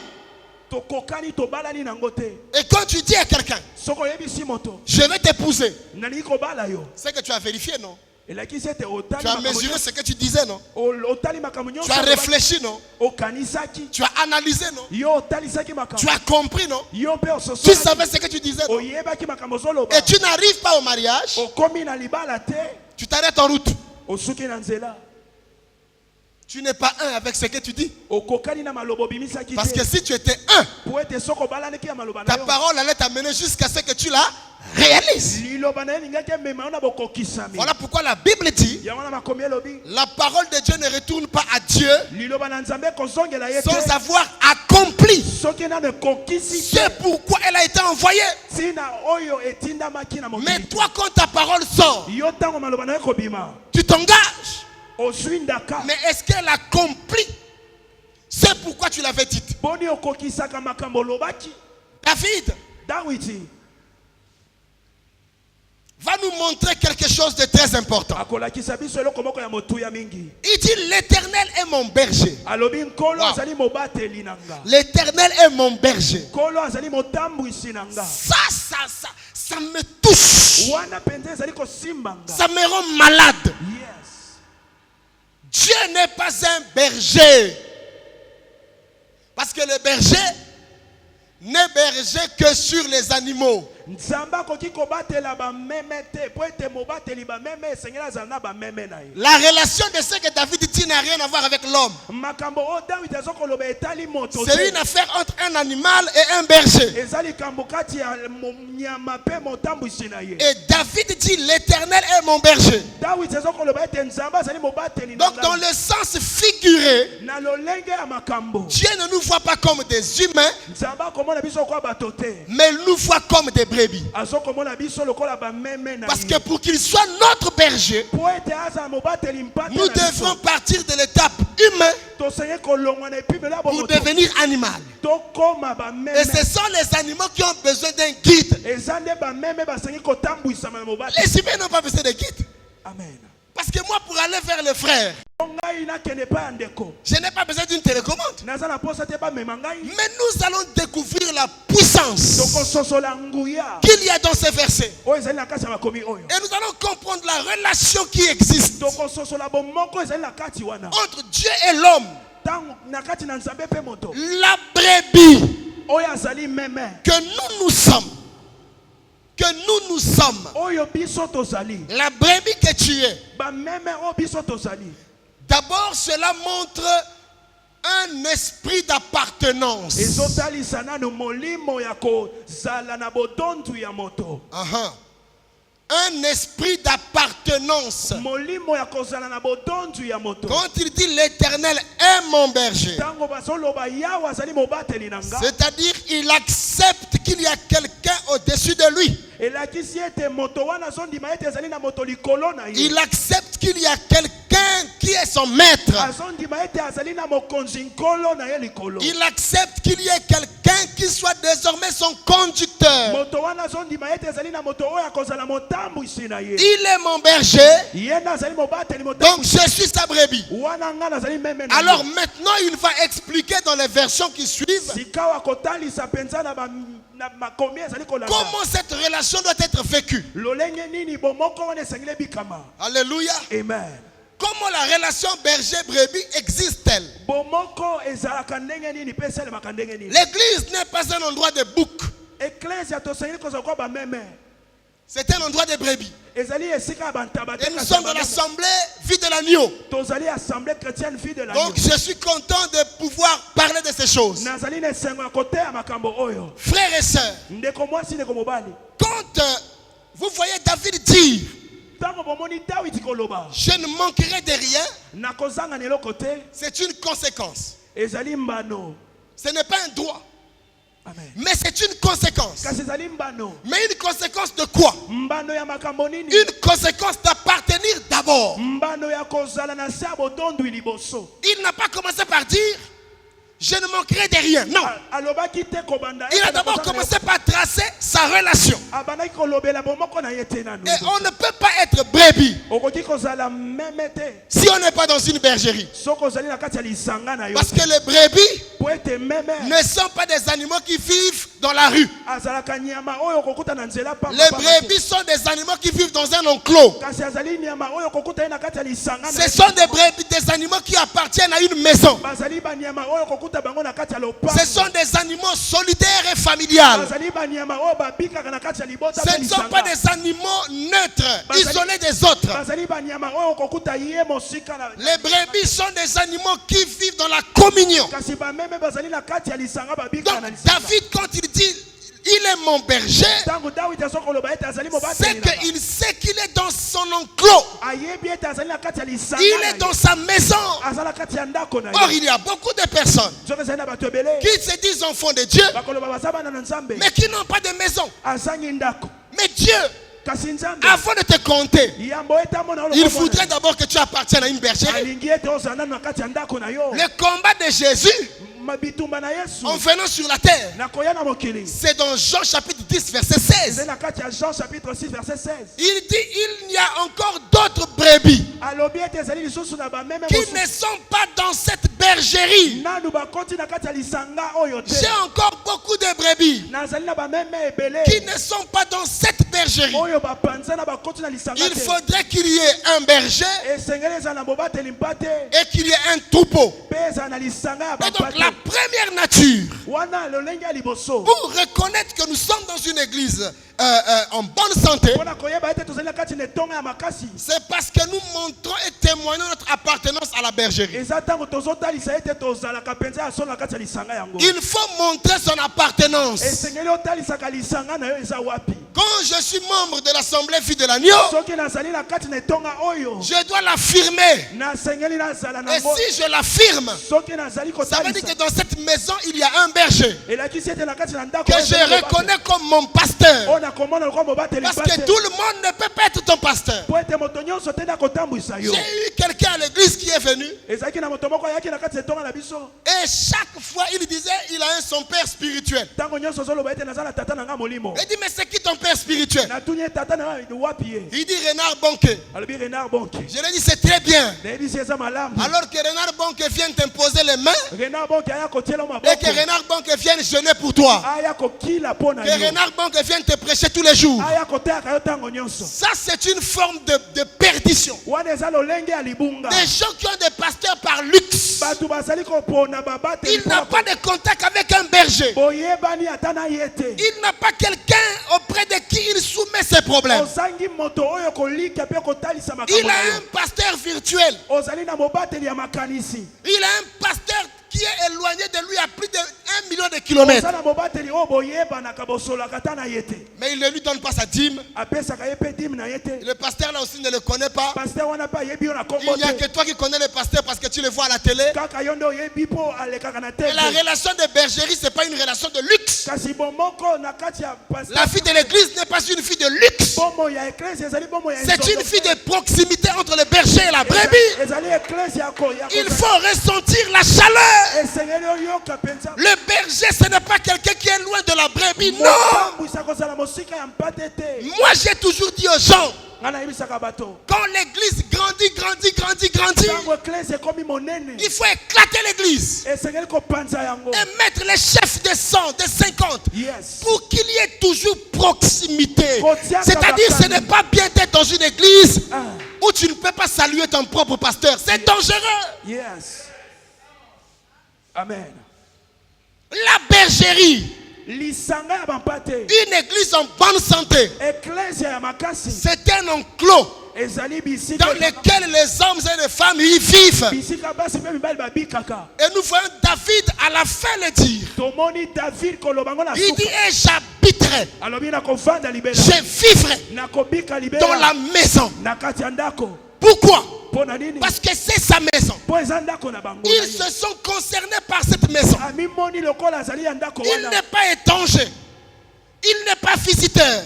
B: tokokani tobalani nango te.
A: Et quand tu dis à quelqu'un,
B: soko oyebisi moto
A: je vais t'épouser,
B: nalingi kobala yo.
A: c'est que tu as vérifié, non?
B: elakisi ete
A: Tu as mesuré ce que tu disais, non?
B: otali makambo nyonso
A: Tu as réfléchi, non?
B: okanisaki.
A: Tu as analysé, non?
B: yo otalisaki makambo.
A: Tu as compris, non?
B: yo mpe
A: Tu
B: ososolaki.
A: savais ce que tu disais, non?
B: oyebaki makambo ozoloba.
A: Et tu n'arrives pas au mariage,
B: okomi na libala te.
A: tu t'arrêtes en route.
B: osuki na nzela.
A: Tu n'es pas un avec ce que tu dis.
B: okokani na maloba obimisaki te.
A: Parce que si tu étais un,
B: po ete soko obalanaki ya maloba na
A: ta
B: yo.
A: parole allait t'amener jusqu'à ce que tu la réalises.
B: liloba na ye elingaki emema yo na bokokisami.
A: Voilà pourquoi la Bible dit,
B: yango na makomi elobi.
A: la parole de Dieu ne retourne pas à Dieu
B: liloba na nzambe ekozongela ye te.
A: sans avoir accompli
B: soki nano ekokisi
A: ce pourquoi elle a été envoyée.
B: ntina oyo etindamaki na
A: Mais
B: mokili.
A: toi, quand ta parole sort,
B: yo ntango maloba na yo ekobima.
A: tu t'engages.
B: ozwi ndaka.
A: Mais est-ce qu'elle accomplit ce pourquoi tu l'avais dit?
B: boni okokisaka makambo olobaki.
A: David
B: dawiti
A: va nous montrer quelque chose de très important.
B: akolakisa biso eloko moko ya motuya mingi.
A: Il dit, l'Éternel est mon berger.
B: alobi nkolo
A: Wow.
B: azali mobateli na nga.
A: L'Éternel est mon berger.
B: nkolo azali motambwisi na nga.
A: Ça me touche.
B: wana mpenza ezali kosimba nga.
A: Ça me rend malade.
B: yes.
A: Dieu n'est pas un berger. Parce que le berger n'est berger que sur les animaux.
B: nzambe akoki kobatela bameme te po ete mobateli bameme esengeli azala na bameme na ye.
A: La relation de ce que David dit n'a rien à voir avec l'homme.
B: makambo oyo dawidi azokoloba etali moto
A: C'est une affaire entre un animal et un berger.
B: eza likambo kati ya nyama mpe motambwisi na ye.
A: Et David dit, l'Éternel est mon berger.
B: dawidi azokoloba ete nzambe azali mobateli na
A: Donc dans
B: nga.
A: le sens figuré,
B: na lolenge ya makambo
A: Dieu ne nous voit pas comme des humains,
B: nzambe akomona biso lokola bato te.
A: mais il nous voit comme des brebis.
B: azokomona biso lokola bameme na
A: Parce
B: ye.
A: que pour qu'il soit notre berger,
B: po ete azala mobateli mpate
A: nous
B: na biso.
A: devrons partir de l'étape humaine
B: tosenge kolongwa na epimelo ya
A: pour
B: bomoto.
A: devenir animal.
B: tokoma
A: Et
B: bameme.
A: ce sont les animaux qui ont besoin d'un guide.
B: eza nde bameme basengi kotambwisama na mobali.
A: Les humains n'ont pas besoin de guide.
B: amen.
A: Parce que moi, pour aller vers le frère,
B: ngai nakende epai ya ndeko.
A: je n'ai pas besoin d'une télécommande.
B: naza na posa te bamema ngai.
A: Mais nous allons découvrir la puissance
B: tokososola nguya
A: qu'il y a dans ces versets.
B: oyo ezali na kati ya makomi oyo.
A: Et nous allons comprendre la relation qui existe
B: tokososola bomoko ezali na kati wana.
A: entre Dieu et l'homme.
B: ntango na kati na nzambe mpe moto.
A: La brebis
B: oyo azali meme.
A: que nous sommes. Que nous sommes.
B: oyo biso tozali.
A: La brebis que tu es.
B: bameme oyo biso tozali.
A: D'abord, cela montre un esprit d'appartenance.
B: ezotalisa nanu molimo ya kozala na botondu ya moto.
A: Un esprit d'appartenance.
B: molimo ya kozala na botondu ya moto.
A: Quand il dit l'Éternel est mon berger,
B: ntango bazoloba yawe azali mobateli na nga.
A: c'est-à-dire il accepte qu'il y a quelqu'un au-dessus de lui.
B: elakisi ete moto wana azondima ete ezali na moto likolo na ye.
A: Il accepte qu'il y a quelqu'un quelqu'un qui est son maître.
B: azondima ete azali na mokonzi nkolo na ye likolo.
A: Il accepte qu'il y ait quelqu'un qui soit désormais son conducteur.
B: moto wana azondima ete azali na moto oyo akozala motambwisi na ye.
A: Il est mon berger,
B: ye nde azali mobateli
A: donc
B: motambwisi.
A: je suis sa brebis.
B: wana nga nazali meme na
A: Alors
B: ye.
A: maintenant, il va expliquer dans les versions qui suivent
B: sikawa kotalisa penza na makomi ezali kolanda.
A: comment cette relation doit être vécue.
B: lolenge nini bomoko wana esengeli bikama.
A: Alléluia.
B: Amen.
A: Comment la relation berger-brebis existe-t-elle?
B: bomoko ezalaka ndenge nini mpe esalemaka ndenge nini.
A: L'église n'est pas un endroit de bouc.
B: eklezia tosengeli kozala kwa bameme.
A: C'est un endroit de brebis.
B: ezali esika ya bantaba te
A: Et nous
B: kasi
A: sommes dans
B: bameme.
A: l'assemblée vie de l'agneau.
B: tozali assemblée chrétienne fille de la
A: Donc je suis content de pouvoir parler de ces choses.
B: nazali na esengo ya koteya makambo oyo.
A: Frères et sœurs,
B: ndeko mwasi ndeko mobali.
A: quand vous voyez David dire
B: ntango bomoni dawidi koloba
A: je ne manquerai de rien,
B: nakozanga na eloko te,
A: c'est une conséquence.
B: ezali mbano.
A: Ce n'est pas un droit,
B: Amen.
A: mais c'est une conséquence.
B: kasi ezali mbano.
A: Mais une conséquence de quoi?
B: mbano ya makambo nini.
A: Une conséquence d'appartenir d'abord.
B: mbano ya kozala na se ya bodondwi liboso.
A: Il n'a pas commencé par dire je ne manquerai de rien. Non.
B: alobaki te kobanda.
A: Il a d'abord commencé par tracer sa relation.
B: abandaki kolobela bomoko na ye te nanu.
A: Et on ne peut pas être brebis
B: okoki kozala meme te
A: si on n'est pas dans une bergerie.
B: soki ozali na kati ya lisanga na yo.
A: Parce que les brebis
B: po ete meme
A: ne sont pas des animaux qui vivent dans la rue.
B: azalaka nyama oyo okokuta na nzela pamba
A: Les
B: pamba te.
A: brebis sont des animaux qui vivent dans un enclos.
B: kasi azali nyama oyo okokuta ye na kati ya lisanga na
A: Ce
B: ye.
A: sont des brebis, des animaux qui appartiennent à une maison.
B: bazali banyama oyo okokuta bango na kati ya lopango.
A: Ce sont des animaux solidaires et familiales.
B: bazali banyama oyo babikaka na kati ya libota
A: Ce
B: mpe
A: ne sont
B: lisanga.
A: pas des animaux neutres, isolés des autres.
B: bazali banyama oyo okokuta ye mosika na.
A: Les brebis sont des animaux qui vivent dans la communion.
B: kasi bameme bazali na kati ya lisanga babikaka
A: Donc
B: na lisanga.
A: David, quand il dit il est mon berger,
B: ntango dawidi azokoloba ete azali
A: c'est
B: mobateli na
A: qu'il sait qu'il est dans son enclos.
B: ayebi ete azali na kati ya lisanga
A: Il
B: na
A: est
B: ye.
A: dans sa maison.
B: aza na kati ya ndako na
A: Or,
B: ye.
A: il y a beaucoup de personnes
B: soki ezali na bato ebele
A: qui se disent enfants de Dieu,
B: bakoloba baza bana na nzambe
A: mais qui n'ont pas de maison.
B: azangi ndako.
A: Mais Dieu,
B: kasi nzambe
A: avant de te compter,
B: yambo ete amona
A: il voudrait d'abord que tu appartiennes à une bergerie.
B: alingi ete ozala nanu na kati ya ndako na yo.
A: Le combat de Jésus
B: bitumba na yesu
A: en venant sur la terre,
B: nakoya na mokili.
A: c'est dans Jean chapitre 10, verset
B: ezali
A: 16.
B: na kati ya Jean chapitre 6 verset 16.
A: Il dit il y a encore d'autres brebis
B: alobi ete ezali lisusu na bameme
A: qui
B: mosusu.
A: ne sont pas dans cette bergerie.
B: nanu bakoti na kati ya lisanga oyo te.
A: J'ai encore beaucoup de brebis
B: nazali na bameme ebele
A: qui ne sont pas dans cette bergerie.
B: oyo bapanza na bakoti na lisanga
A: Il
B: te.
A: faudrait qu'il y ait un berger
B: esengeli ezala na bobateli mpa te
A: et qu'il y ait un troupeau.
B: mpe ezala na lisanga ya
A: Et donc
B: bampa
A: la
B: te.
A: première nature,
B: wana lolenge ya liboso
A: pour reconnaître que nous sommes dans une église en bonne santé,
B: mpona koyeba ete tozali na kati na etonga ya makasi
A: c'est parce que nous montrons et témoignons notre appartenance à la bergerie.
B: eza ntango tozotalisa ete tozalaka mpenza ya solo na kati ya lisanga yango.
A: Il faut montrer son appartenance.
B: esengeli otalisaka lisanga na yo eza wapi.
A: Quand je suis membre de l'Assemblée Vie de l'Agneau,
B: soki nazali na kati na etonga oyo
A: je dois l'affirmer.
B: nasengeli nazala
A: Et
B: nango.
A: si je l'affirme,
B: soki nazali
A: ça veut dire que
B: kotalisa
A: dans cette maison, il y a un berger
B: elakisi ete na kati na ndako
A: que
B: oyo
A: je
B: ezali
A: reconnais
B: mobate.
A: comme mon pasteur.
B: oyo nakomona lokwa mobateli
A: Parce
B: mpa
A: que
B: te.
A: tout le monde ne peut pas être ton pasteur.
B: po ete moto nyonso te nakotambwisa yo.
A: J'ai eu quelqu'un à l'église qui est venu
B: ezalaki na moto moko ayaki na kati ya etonga na biso.
A: et chaque fois il disait il a un son père spirituel.
B: ntango nyonso ozoloba ete naza na tata na nga molimo.
A: Il dit mais c'est qui ton père spirituel?
B: natuni ye tata na nga wapi ye.
A: Il dit Renard Bonke.
B: alobi renard bonke.
A: Je lui ai dit c'est très bien.
B: nayebisi eza malamu.
A: Alors que Renard Bonke vienne t'imposer les mains
B: renard bonke aya kotiela
A: et
B: maboko.
A: que Renard Bonke vienne jeûner pour toi.
B: aya kokila mpo na
A: Que
B: yo.
A: Renard Bonke vienne te prêcher tous les jours.
B: aya koteyaka yo ntango nyonso.
A: Ça c'est une forme de perdition.
B: wana eza lolenge ya libunga.
A: Des gens qui ont des pasteurs par luxe.
B: bato bazali kopona babateli
A: Il n'a pas de contact avec un berger.
B: boyebani ata na ye te.
A: Il n'a pas quelqu'un auprès de qui il soumet ses problèmes.
B: ozangi moto oyo kolika mpe kotalisa
A: Il
B: makambo na
A: a
B: yo.
A: un pasteur virtuel.
B: ozali na mobateli ya makanisi.
A: Il a un pasteur qui est éloigné de lui à plus de 1 million de kilomètres.
B: Ozana mobateli o boyeba na kabosola katana yete.
A: Mais il ne lui donne pas sa dîme.
B: Apesa ka yepe dim na yete.
A: Le pasteur là aussi ne le connaît pas.
B: Pasteur wana pa yebi na
A: Il
B: kombo.
A: n'y a que toi qui connais le pasteur parce que tu le vois à la télé.
B: Kaka yondo yebi po aleka kana
A: Et
B: tele.
A: la relation de bergerie, ce n'est pas une relation de luxe.
B: Kasi bomoko na kati ya pasteur.
A: La fille de l'église n'est pas une fille de luxe.
B: Bomo ya ecclesia ezali bomo ya.
A: C'est une fille de proximité entre le berger et la brebis.
B: Ezali ecclesia ko ya.
A: Il faut ressentir la chaleur.
B: Esengeli oyoka penza.
A: Le berger, ce n'est pas quelqu'un qui est loin de la brebis. Non. Moi, j'ai toujours dit aux gens, quand l'église grandit, il faut éclater l'église et mettre les chefs des 100, des 50 pour qu'il y ait toujours proximité. C'est-à-dire, ce n'est pas bien d'être dans une église où tu ne peux pas saluer ton propre pasteur. C'est dangereux.
B: Yes. Amen.
A: La bergerie, une église en bonne santé, c'est un enclos dans lequel les hommes et les femmes y vivent. Et nous voyons David à la fin le dire. Il dit, et j'habiterai, je vivrai dans la maison. Pourquoi? Parce que c'est sa maison. Ils se sont concernés par cette maison. Il n'est pas étranger. Il n'est pas visiteur.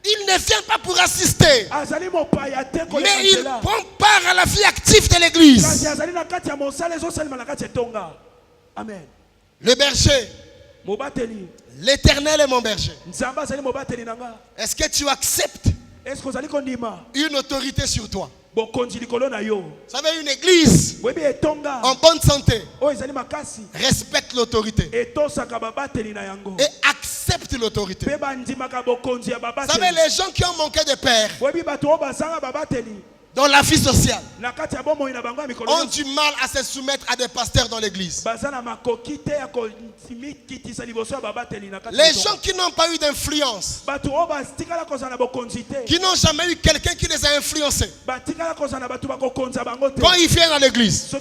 A: Il ne vient pas pour assister. Mais il prend part à la vie active de l'église. Le berger. L'Éternel est mon berger. Est-ce que tu acceptes une autorité sur toi? Vous savez, une église en bonne santé respecte l'autorité et accepte l'autorité. Vous savez, les gens qui ont manqué de père dans la vie sociale ont du mal à se soumettre à des pasteurs dans l'église. Les gens qui n'ont pas eu d'influence, qui n'ont jamais eu quelqu'un qui les a influencés, quand ils viennent à l'église, vous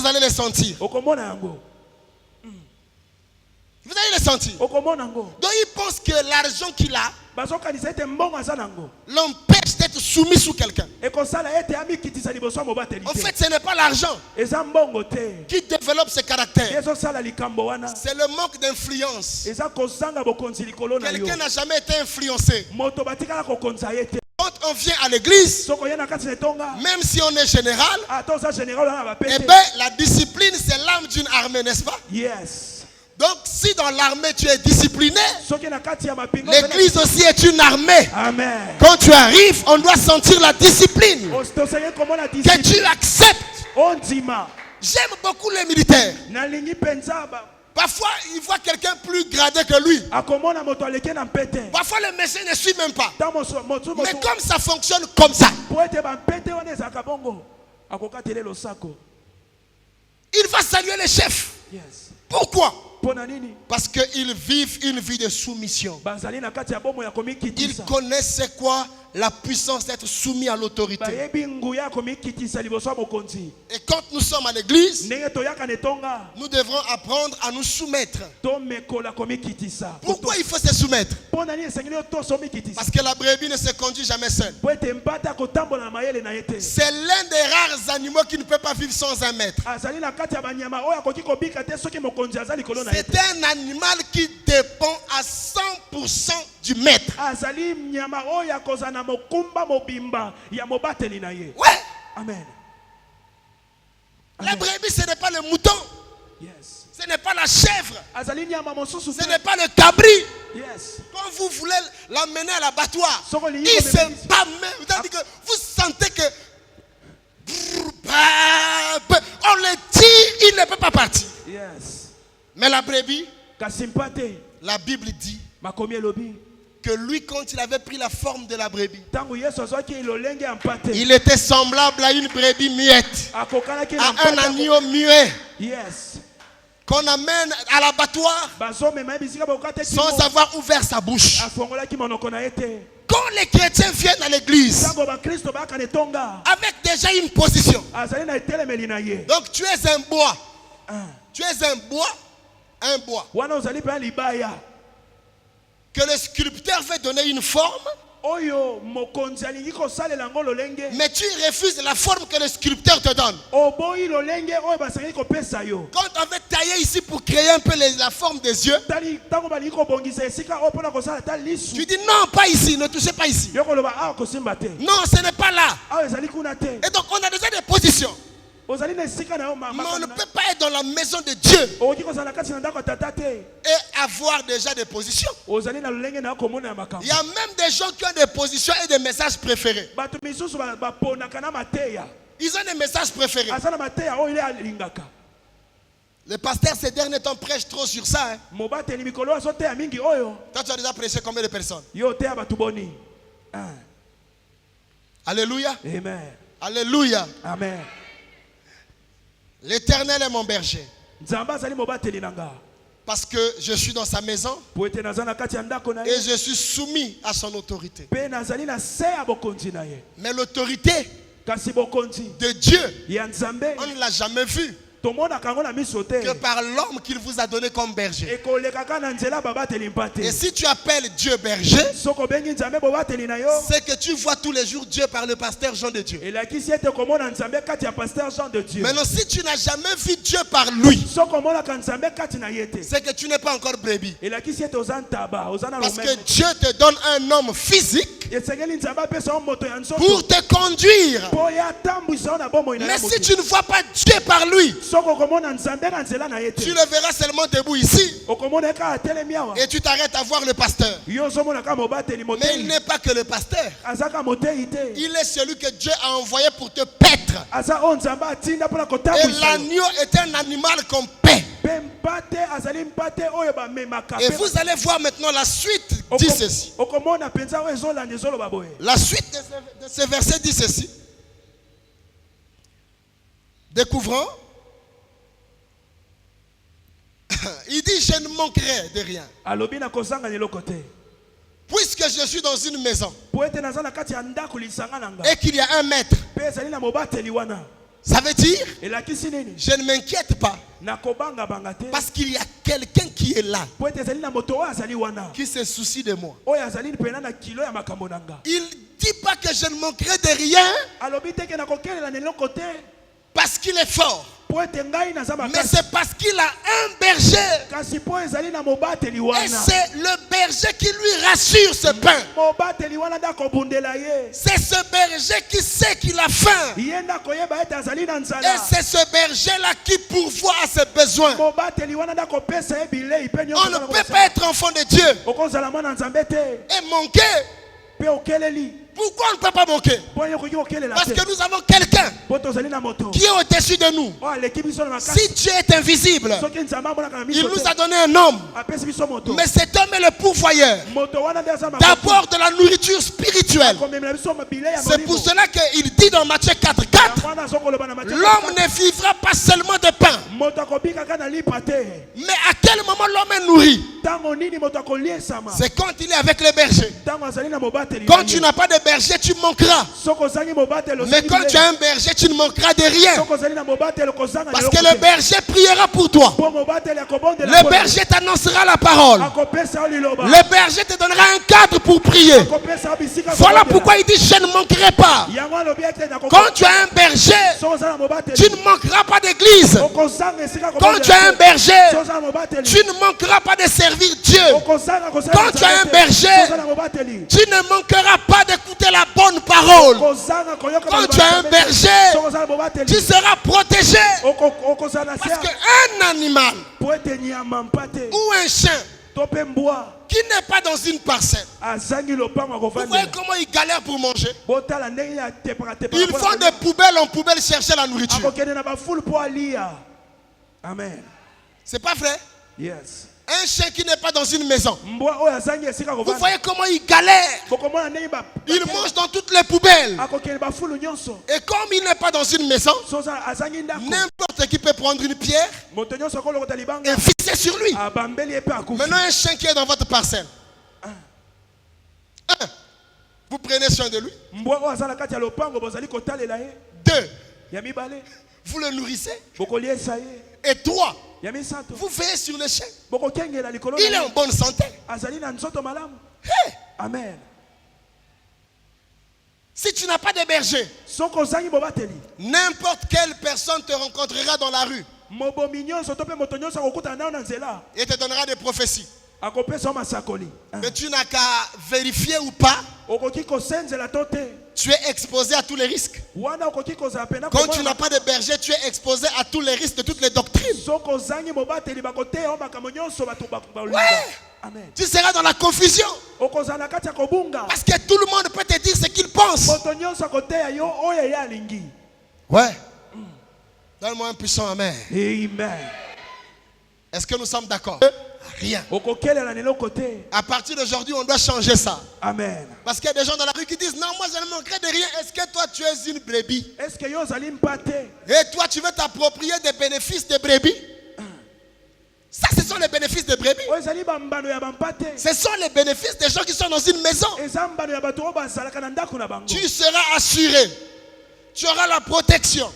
A: allez les sentir. Vous allez le sentir. Donc il pense que l'argent qu'il a l'empêche d'être soumis sous quelqu'un. En fait, ce n'est pas l'argent qui développe ce caractère. C'est le manque d'influence. Quelqu'un n'a jamais été influencé. Quand on vient à l'église, même si on est général, eh bien, la discipline, c'est l'âme d'une armée, n'est-ce pas?
B: Yes.
A: Donc, si dans l'armée tu es discipliné, l'église aussi est une armée.
B: Amen.
A: Quand tu arrives, on doit sentir la discipline que tu acceptes. J'aime beaucoup les militaires. Parfois, il voit quelqu'un plus gradé que lui. Parfois, le monsieur ne suit même pas. Mais comme ça fonctionne comme ça, il va saluer les chefs.
B: Yes.
A: Pourquoi? Parce qu'ils vivent une vie de soumission. Ils connaissent c'est quoi la puissance d'être soumis à l'autorité. Et quand nous sommes à l'église, nous devrons apprendre à nous soumettre. Pourquoi il faut se soumettre? Parce que la brebis ne se conduit jamais seule. C'est l'un des rares animaux qui ne peut pas vivre sans un maître. C'est un animal qui dépend à 100% du maître. Ouais.
B: Amen.
A: La brebis, ce n'est pas le mouton.
B: Yes.
A: Ce n'est pas la chèvre.
B: Ce
A: n'est pas le cabri.
B: Yes.
A: Quand vous voulez l'emmener à l'abattoir, il se bat même. Vous sentez que on le tire, il ne peut pas partir.
B: Yes.
A: Mais la brebis, la Bible dit que lui, quand il avait pris la forme de la brebis, il était semblable à une brebis muette, à un agneau muet.
B: Yes.
A: Qu'on amène à l'abattoir sans avoir ouvert sa bouche. Quand les chrétiens viennent à l'église avec déjà une position, donc tu es un bois, tu es un bois un bois,
B: wana ozali pe libaya
A: que le sculpteur veut donner une forme,
B: oyo mokonzi alingi kosalela ngo lolenge
A: mais tu refuses la forme que le sculpteur te donne.
B: oboyi lolenge oyo basengeli kopesa yo
A: Quand on veut tailler ici pour créer un peu la forme des yeux,
B: tali ntango balingi kobongisa esika oyo mpona kosala ta lisu
A: tu dis non, pas ici, ne touchez pas ici.
B: yo koloba awa kosimba te
A: Non, ce n'est pas là.
B: awa ezali kuna te
A: Et donc on a déjà des positions.
B: ozali na esika na yo
A: Mais on ne peut pas être dans la maison de Dieu
B: okoki kozala na kati na ndako ya tata te
A: et avoir déjà des positions.
B: ozali na lolenge na yo komona ya makambo
A: Il y a même des gens qui ont des positions et des messages préférés.
B: bato misusu baponaka na mateya
A: Ils ont des messages préférés.
B: aza na mateya oyo ile alingaka
A: Le pasteur ces derniers temps prêche trop sur ça. Hein.
B: mobateli mikolo azoteya mingi oyo
A: Toi, tu as déjà prêché combien de personnes?
B: yo oteya bato boni
A: Alléluia.
B: amen
A: Alléluia.
B: amen
A: L'Éternel est mon berger.
B: nzambe azali mobateli na nga
A: Parce que je suis dans sa maison
B: po ete naza na kati ya ndako na
A: et
B: ye
A: je suis soumis à son autorité.
B: mpe nazali na se ya bokonzi na ye
A: Mais l'autorité
B: kasi bokonzi
A: de Dieu,
B: ya nzambe
A: on ne l'a jamais vue
B: tomonaka yango na miso te
A: que par l'homme qu'il vous a donné comme berger.
B: ekolekaka na nzela babateli mpa te
A: Et si tu appelles Dieu berger,
B: soki obengi nzambe bobateli na yo
A: c'est que tu vois tous les jours Dieu par le pasteur Jean de Dieu.
B: elakisi ete komona nzambe kati ya pasteur Jean de Dieu
A: Maintenant, si tu n'as jamais vu Dieu par lui,
B: soki omonaka nzambe kati na ye te
A: c'est que tu n'es pas encore brebis.
B: elakisi ete oza ntaba oza na
A: Parce que
B: lomeme
A: Dieu te donne un homme physique
B: esengeli nzambe apesa yo moto ya nzoto
A: pour te conduire.
B: mpo ye atambwisa yo na bomoi na
A: Mais
B: ye
A: si
B: motu
A: tu ne vois pas Dieu par lui,
B: soki okomona nzambe na nzela na ye
A: tu
B: te
A: le verras seulement debout ici
B: okomona ye kaka atelemi awa
A: et tu t'arrêtes à voir le pasteur.
B: yo ozomona kaka mobateli
A: Mais il
B: motei
A: n'est pas que le pasteur.
B: aza kaka motei te
A: Il est celui que Dieu a envoyé pour te paître.
B: aza oyo nzambe atinda mpona
A: Et
B: kotambwisa yo
A: l'agneau est un animal qu'on paie.
B: mpe mpate azali mpate oyo bamemaka
A: Et vous allez voir maintenant la suite dit ceci.
B: okomona mpenza oyo ezolanda ezoloba boye
A: La suite de ce verset dit ceci. Découvrons. Il dit, je ne manquerai de rien.
B: alobi na kozanga eloko te
A: Puisque je suis dans une maison
B: po ete naza na kati ya ndako lisanga na nga
A: et qu'il y a un maître,
B: mpe ezali na mobateli wana
A: ça veut dire,
B: elakisi nini
A: je ne m'inquiète pas.
B: nakobangabanga te
A: Parce qu'il y a quelqu'un qui est là,
B: po ete ezali na moto oyo azali wana
A: qui se soucie de moi.
B: oyo azali mpena na kilo ya makambo na nga
A: Il ne dit pas que je ne manquerai de rien
B: alobi teke nakokelela na eloko te
A: parce qu'il est fort.
B: po ete ngai naza
A: Mais
B: makasi
A: c'est parce qu'il a un berger.
B: kasi po ezali na mobateli
A: Et
B: wana
A: c'est le berger qui lui rassure ce pain.
B: mobateli wana nde akobundela ye
A: C'est ce berger qui sait qu'il a faim.
B: ye nde akoyeba ete azali na
A: Et
B: nzala
A: c'est ce berger-là qui pourvoit à ses besoins.
B: mobateli wana nde akopesa ye bilei mpe
A: On ne peut pas être enfant de Dieu
B: okozala mwana nzambe te
A: et manquer.
B: mpe okeleli
A: Pourquoi on ne peut pas manquer?
B: mpo ye okoki kokelela
A: Parce
B: te
A: que nous avons quelqu'un
B: mpo tozali na moto
A: qui est au-dessus de nous.
B: oyo aleki biso na makasi
A: Si Dieu est invisible,
B: soki nzambe amonaka na
A: il
B: miso
A: nous
B: te
A: a donné un homme.
B: apesi biso moto
A: Mais cet homme est le pourvoyeur.
B: moto wana nde aza
A: D'abord de la nourriture spirituelle.
B: komemela biso bilei ya
A: C'est pour
B: molimo
A: cela qu'il dit dans Matthieu 4:4,
B: yango wana azokoloba na Matthieu
A: l'homme ne vivra pas seulement de pain.
B: moto akobikaka na lipa te
A: Mais à quel moment l'homme est nourri?
B: ntango nini moto akoliesama
A: C'est quand il est avec le berger.
B: ntango azali na mobateli
A: Quand tu n'as pas de berger, tu manqueras.
B: soki ozangi mobateli
A: Mais quand tu as un berger, tu ne manqueras de rien.
B: soki ozali na mobateli kozanga
A: Parce que le berger priera pour toi.
B: po mobateli akobondela
A: Le berger t'annoncera la parole.
B: akopesa yo liloba
A: Le berger te donnera un cadre pour prier.
B: akopesa yo bisika
A: Voilà pourquoi il dit je ne manquerai pas.
B: yango alobi ete
A: Quand tu as un berger,
B: soki oza na mobateli
A: tu ne manqueras pas d'église.
B: okozanga esika
A: Quand tu as un berger,
B: soki oza na mobateli
A: tu ne manqueras pas de servir Dieu.
B: okozanga
A: Quand tu as un berger,
B: soki oza na mobateli
A: tu ne manqueras pas d'écouter la bonne parole.
B: okozanga koyoka
A: Quand tu as un berger,
B: soki oza na mobateli
A: tu seras protégé.
B: okozala na
A: Parce
B: se
A: qu'un animal
B: po ete nyama mpa te
A: ou un chien
B: to mpe mbwa
A: qui n'est pas dans une parcelle,
B: azangi lopango
A: vous voyez
B: akovandela
A: comment il galère pour manger.
B: botala ndenge atepaka
A: Ils font des poubelles en poubelle chercher la nourriture.
B: akokende na bafulu mpo alia amen
A: C'est pas vrai?
B: yes
A: Un chien qui n'est pas dans une maison.
B: mbwa oyo azangi esika
A: Vous
B: kovanda
A: voyez comment il galère.
B: bokomona ndenge
A: Il mange dans toutes les poubelles.
B: akokende bafulu nyonso
A: Et comme il n'est pas dans une maison,
B: so azangi ndako
A: n'importe qui peut prendre une pierre
B: moto nyonso akolokota libanga
A: et fixer sur lui.
B: abambeli ye mpe akufi
A: Maintenant, un chien qui est dans votre parcelle. Un, vous prenez soin de lui.
B: mbwa oyo aza na kati ya lopango bozali kotalela ye
A: Deux,
B: ya mibale
A: vous le nourrissez.
B: bokoliesa ye
A: Et trois,
B: ya misato
A: vous veillez sur le chien.
B: bokokengela likolo
A: Il est en bonne santé.
B: azali na nzoto malamu.
A: Hey!
B: Amen.
A: Si tu n'as pas de berger,
B: Soko ozangi mobateli
A: n'importe quelle personne te rencontrera dans la rue
B: mobomi nyonso to pe moto nyonso akokutana nao na nzela
A: et te donnera des prophéties.
B: akopesa masakoli.
A: Mais tu n'as qu'à vérifier ou pas.
B: Okoki kosenzela to te
A: Tu es exposé à tous les risques.
B: wana okoki kozala pena
A: Quand tu n'as pas de berger, tu es exposé à tous les risques de toutes les doctrines.
B: soko ozangi mobateli bakoteya o makambo nyonso bato bakolinga.
A: Ouais.
B: Amen.
A: Tu seras dans la confusion.
B: Okozala na kati ya kobunga
A: Parce que tout le monde peut te dire ce qu'il pense.
B: moto nyonso akoteya yo oyo ye alingi.
A: Ouais. Donne-moi un puissant amen.
B: Amen.
A: Est-ce que nous sommes d'accord? Rien.
B: Okokelela na eloko te.
A: À partir d'aujourd'hui, on doit changer ça.
B: Amen.
A: Parce qu'il y a des gens dans la rue qui disent non, moi je ne manquerai de rien. Est-ce que toi tu es une brebis?
B: Est-ce que yo ozali mpate?
A: Et toi tu veux t'approprier des bénéfices des brebis? Ça, ce sont les bénéfices des brebis.
B: Oyo ezali bambano ya bampate.
A: Ce sont les bénéfices des gens qui sont dans une maison.
B: Eza mbano ya bato oyo bazalaka na ndako na bango.
A: Tu seras assuré. Tu auras la protection.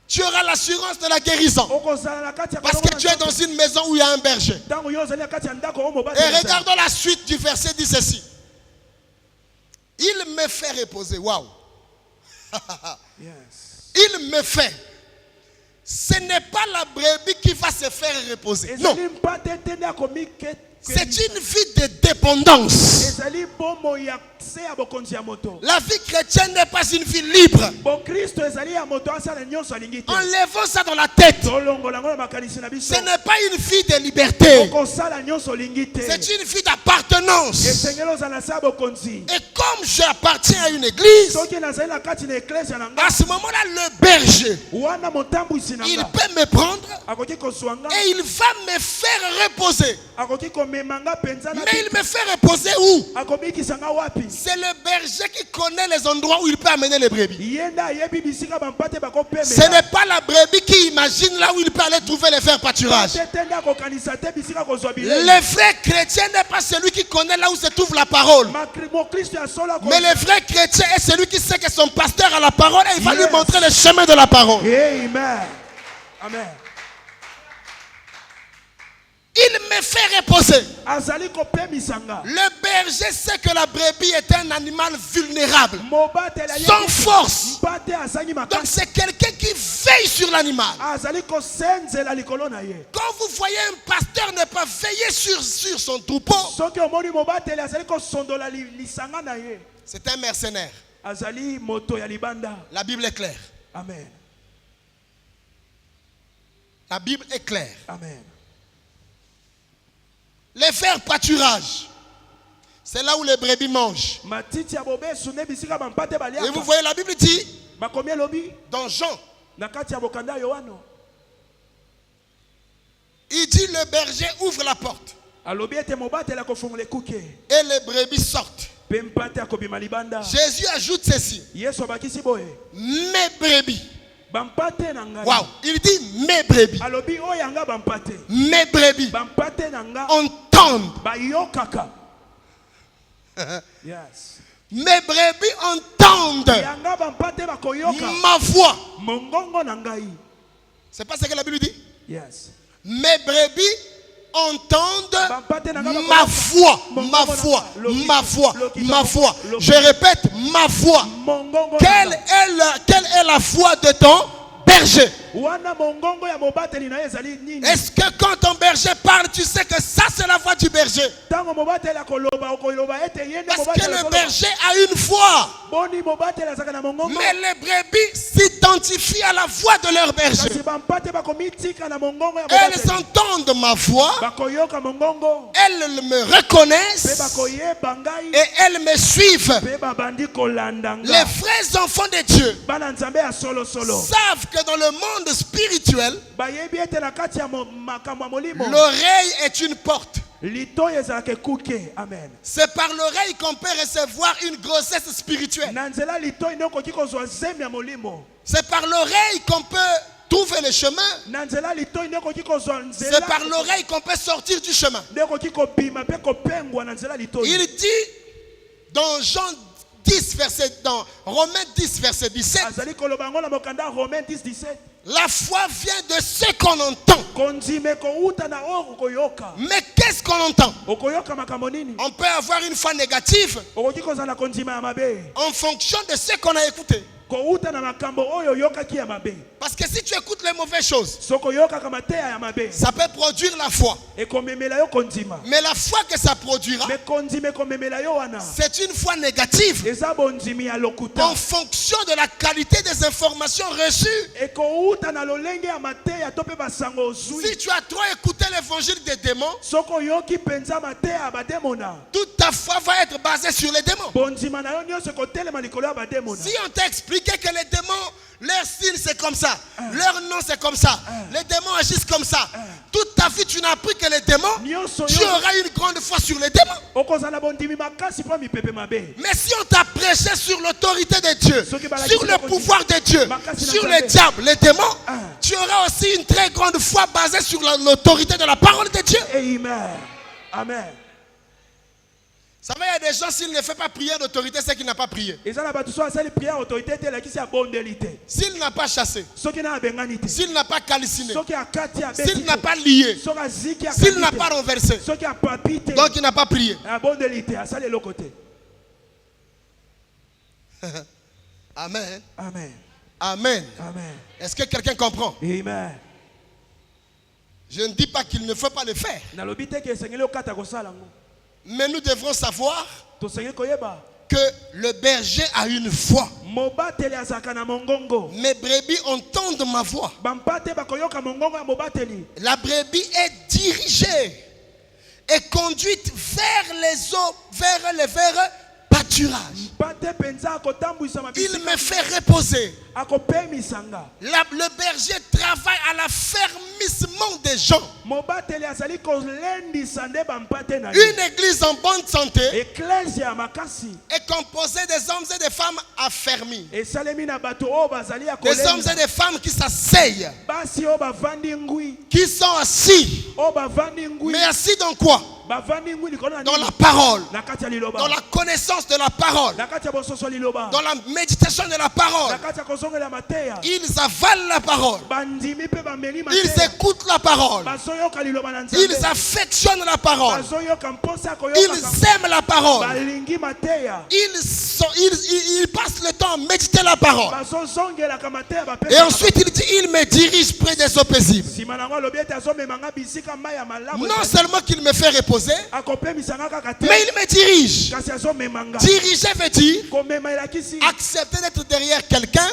A: Tu auras l'assurance de la guérison.
B: Okozala na kati ya
A: Parce que tu es dans une maison où il y a un berger.
B: ntango yo ozali na kati ya ndako oyo
A: Et
B: mobateli.
A: regardons la suite du verset, dit ceci. Il me fait reposer. Waouh.
B: Yes.
A: Il me fait. Ce n'est pas la brebis qui va se faire reposer. Non.
B: Ezali mpate te nde akomi ke.
A: C'est une vie de dépendance.
B: Ezali bomo ya se ya bokonzi ya moto.
A: La vie chrétienne n'est pas une vie libre.
B: Bo Kristo ezali ya moto asala nyonso alingi te.
A: Enlevons ça dans la tête.
B: Tolongola ngo na makanisi na biso.
A: Ce n'est pas une vie de liberté.
B: Okosala nyonso olingi te.
A: C'est une vie d'appartenance.
B: Esengeli ozala na se ya bokonzi.
A: Et comme j'appartiens à une église,
B: Soki nazali na kati na eklezia na nga.
A: à ce moment-là, le berger,
B: Wana motambwisi na
A: il
B: nga.
A: peut me prendre
B: Akoki kozwa nga.
A: et il va me faire reposer.
B: Akoki komema nga penza na.
A: Mais il me fait reposer où?
B: Akobikisa nga wapi?
A: C'est le berger qui connaît les endroits où il peut amener les brebis.
B: Yenda ayebi bisika bampate bakopemela.
A: Ce n'est pas la brebis qui imagine là où il peut aller trouver les faire pâturage.
B: Tetenda kokanisa te bisika kozwa bilei.
A: Le vrai chrétien n'est pas celui qui connaît là où se trouve la parole.
B: Mo Kristo ya solo
A: Mais le vrai chrétien est celui qui sait que son pasteur a la parole et il va lui montrer le chemin de la parole.
B: Amen. Amen.
A: Il me fait reposer.
B: Azali kopemisa nga.
A: Le berger sait que la brebis est un animal vulnérable,
B: Mobatela
A: sans force.
B: Mpate azangi
A: Donc
B: makasi.
A: c'est quelqu'un qui veille sur l'animal.
B: Azali kosenzela likolo na ye.
A: Quand vous voyez un pasteur ne pas veiller sur son troupeau,
B: Soki omoni mobatela azali kosondola lisanga na ye.
A: c'est un mercenaire.
B: Azali moto ya libanda.
A: La Bible est claire.
B: Amen.
A: La Bible est claire.
B: Amen.
A: Les faire pâturage, c'est là où les brebis mangent.
B: Matiti ya bobesu ne bisika bampate baliaka.
A: Et vous voyez, la Bible dit
B: Bakomi elobi
A: dans Jean,
B: na kati ya bokanda Yohano.
A: il dit le berger ouvre la porte
B: Alobi ete mobatela kofungola ekuke.
A: et les brebis sortent.
B: Pe mpate akobima libanda.
A: Jésus ajoute ceci,
B: Yesu abakisi boye.
A: mes brebis.
B: Bampate na ngai.
A: Waouh, il dit mes brebis.
B: Alobi oyanga bampate.
A: Mes brebis
B: Bampate na nga
A: entendent.
B: bayokaka. Yes.
A: Mes brebis entendent
B: Yanga bampate bakoyoka.
A: ma voix.
B: Mongongo na ngai.
A: C'est pas ce que la Bible dit.
B: Yes.
A: Mes brebis entendent
B: Bampate na nga
A: ma voix, ma voix, ma voix, ma voix. Je répète, ma voix.
B: Mongongo.
A: Quelle est la voix de ton berger?
B: Wana mongongo ya mobateli na ezali nini?
A: Est-ce que quand ton berger parle, tu sais que ça c'est la voix du berger?
B: Tango mobateli akoloba okoloba ete yende
A: Parce
B: mobateli.
A: que le berger a une voix.
B: Boni mobateli azaka na mongongo.
A: Mais les brebis s'identifient à la voix de leur berger.
B: Kasi bampate bakomitika na mongongo ya
A: Elles
B: mobateli.
A: entendent ma voix,
B: Bakoyoka mongongo.
A: elles me
B: Pe
A: reconnaissent
B: bakoyeba ngai.
A: et elles me suivent.
B: Pe babandi kolanda nga.
A: Les vrais enfants de Dieu
B: Bana nzambe ya solo solo.
A: savent que dans le monde spirituel,
B: Bayebi ete na kati ya makambo ya molimo.
A: l'oreille est une porte.
B: Litoyi ezalaka ekuke. Amen.
A: C'est par l'oreille qu'on peut recevoir une grossesse spirituelle.
B: Na nzela litoyi nde okoki kozwa zemi ya molimo.
A: C'est par l'oreille qu'on peut trouver le chemin.
B: Na nzela litoyi nde okoki kozwa nzela.
A: C'est par l'oreille qu'on peut sortir du chemin.
B: Nde okoki kobima pe kopengwa na nzela litoyi.
A: Il dit dans dans Romains 10, verset 17,
B: azali koloba ngo na mokanda Romains 10:17.
A: La foi vient de ce qu'on entend.
B: kondima kouta na oyo koyoka.
A: Mais qu'est-ce qu'on entend?
B: Okoyoka makambo nini?
A: On peut avoir une foi négative
B: Okoki kozala kondima ya mabe.
A: en fonction de ce qu'on a écouté.
B: Kouta na makambo oyo yokaki ya mabe.
A: Parce que si tu écoutes les mauvaises choses,
B: Soko yoka kamateya ya mabe.
A: ça peut produire la foi.
B: Ekomemela yo kondima.
A: Mais la foi que ça produira,
B: Me kondima ekomemela yo wana.
A: c'est une foi négative
B: Eza bondimi ya lokuta.
A: en fonction de la qualité des informations reçues.
B: Ekouta na lolenge ya mateya to pe basango ozwi.
A: Si tu as trop écouté l'évangile des démons,
B: Soko yoki penza mateya bademona.
A: toute ta foi va être basée sur les démons.
B: Bondima na yo nyonso kotelema likolo ya bademona.
A: Si on t'a expliqué que les démons, leur style c'est comme ça, leur nom c'est comme ça, les démons agissent comme ça, toute ta vie tu n'as appris que les démons, tu auras une grande foi sur les démons.
B: Okozala bondimi makasi po mipepe mabe.
A: Mais si on t'a prêché sur l'autorité de Dieu, sur le pouvoir de Dieu, sur les diables, les démons, tu auras aussi une très grande foi basée sur l'autorité de la parole de Dieu.
B: Amen. Amen.
A: Ça va, il y a des gens, s'il ne fait pas prière d'autorité, c'est qu'il n'a pas prié. S'il n'a pas chassé, s'il n'a pas calciné, s'il n'a pas lié, s'il n'a pas renversé, donc il n'a pas prié. Amen.
B: Amen.
A: Amen.
B: Amen.
A: Est-ce que quelqu'un comprend?
B: Amen.
A: Je ne dis pas qu'il ne faut pas le faire. Mais nous devrons savoir que le berger a une voix. Mes brebis entendent ma voix. La brebis est dirigée et conduite vers les eaux, vers les pâturages. Il me fait reposer. Le berger travaille à l'affermissement des gens. Une église en bonne santé est composée des hommes et des femmes affermis. Des hommes et des femmes qui s'asseyent, qui sont assis. Mais assis dans quoi? Dans la parole, dans la connaissance de la parole, dans la méditation de la parole. Ils avalent la parole, ils écoutent la parole, ils affectionnent la parole, ils aiment la parole, ils passent le temps à méditer la parole. Et ensuite il dit, il me dirige près des eaux paisibles. Non seulement qu'il me fait reposer, mais il me dirige. Diriger veut dire accepter d'être derrière quelqu'un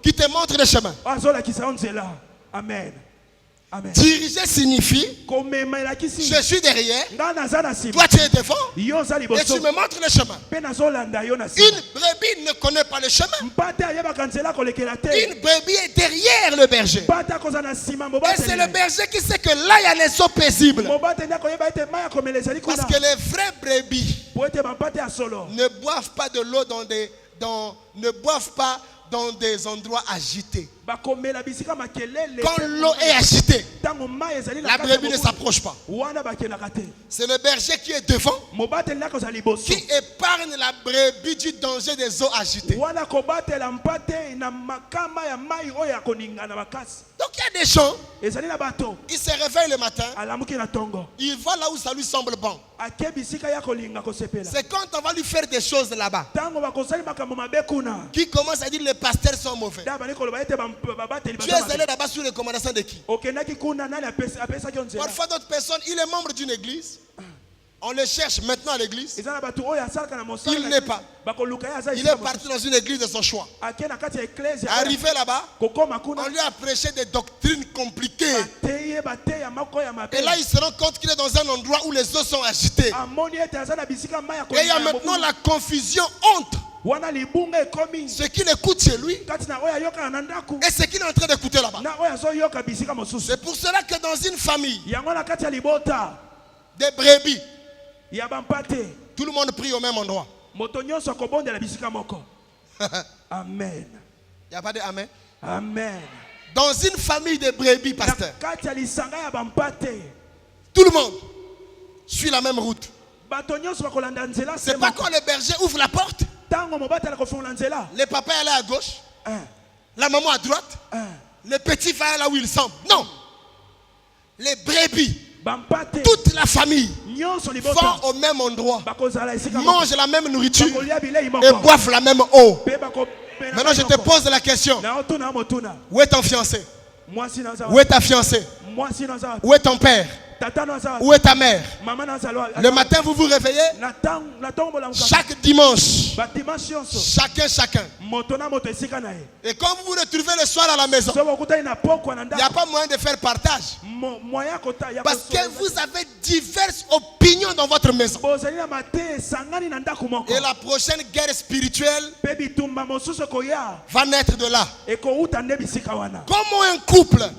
A: qui te montre le chemin.
B: Amen. Amen.
A: Diriger signifie je suis derrière, toi tu es devant et tu me montres le chemin. Une brebis ne connaît pas le chemin. Une brebis est derrière le berger. Et c'est le berger qui sait que là il y a les eaux paisibles. Parce que les vrais brebis ne boivent pas de l'eau ne boivent pas dans des endroits agités. Quand l'eau est agitée, la brebis ne s'approche pas. C'est le berger qui est devant qui épargne la brebis du danger des eaux agitées. Donc il y a des gens, ils se réveillent le matin, ils voient là où ça lui semble bon. C'est quand on va lui faire des choses là-bas qui commence à dire les pasteurs sont mauvais. Tu es allé là-bas sous les recommandations de qui? Parfois d'autres personnes, il est membre d'une église. On le cherche maintenant à l'église. Il n'est pas. Il est parti dans une église de son choix. Arrivé là-bas, on lui a prêché des doctrines compliquées. Et là, il se rend compte qu'il est dans un endroit où les eaux sont agitées. Et il y a maintenant la confusion entre ce qu'il écoute chez lui et ce qu'il est en train d'écouter là-bas. C'est pour cela que dans une famille, des brebis, tout le monde prie au même endroit.
B: Amen.
A: Il n'y a pas de amen?
B: Amen.
A: Dans une famille de brebis, pasteur, tout le monde suit la même route. C'est pas quand le berger ouvre la porte, le papa est allé à gauche, La maman à droite. Le petit frère là où il semble. Non. Les brebis. Toute la famille vont au même endroit. Mangent la même nourriture. Et boivent la même eau. Maintenant je te pose la question. Où est ton fiancé? Où est ta fiancée? Où est ton père? Où est ta mère? Le matin vous vous réveillez. Chaque dimanche. Chacun. Et quand vous vous retrouvez le soir à la maison, il n'y a pas moyen de faire partage. Parce que vous avez diverses opinions dans votre maison. Et la prochaine guerre spirituelle va naître de là. Comment un couple,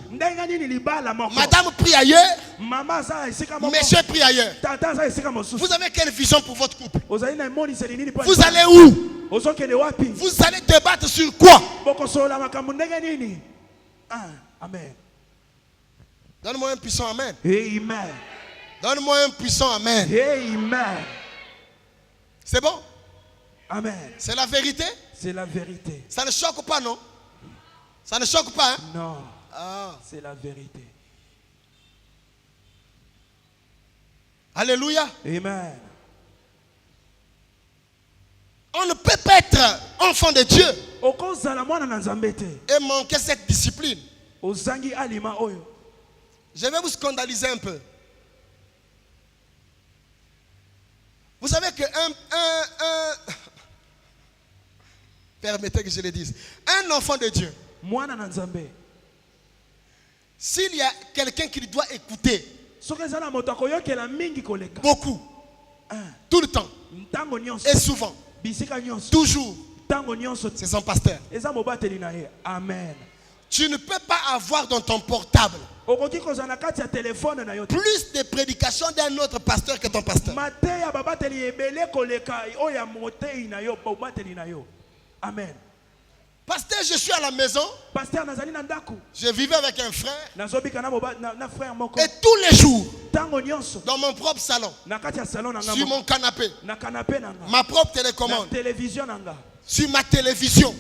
A: madame prie ailleurs, monsieur prie ailleurs. Vous avez quelle vision pour votre couple? Vous allez où? Vous allez débattre sur quoi?
B: Amen.
A: Donne-moi un puissant amen.
B: Amen.
A: Donne-moi un puissant amen.
B: Amen.
A: C'est bon?
B: Amen.
A: C'est la vérité?
B: C'est la vérité.
A: Ça ne choque pas, non? Ça ne choque pas, hein?
B: Non. C'est la vérité.
A: Alléluia.
B: Amen.
A: On ne peut pas être enfant de Dieu et manquer cette discipline. Je vais vous scandaliser un peu. Vous savez que permettez que je le dise. Un enfant de Dieu, s'il y a quelqu'un qui doit écouter beaucoup, tout le temps et souvent, toujours, c'est son pasteur.
B: Amen.
A: Tu ne peux pas avoir dans ton portable plus de prédications d'un autre pasteur que ton pasteur.
B: Amen.
A: Pasteur, je suis à la maison. Je vivais avec un frère. Et tous les jours, dans mon propre salon, sur mon canapé, ma propre télécommande, sur ma télévision,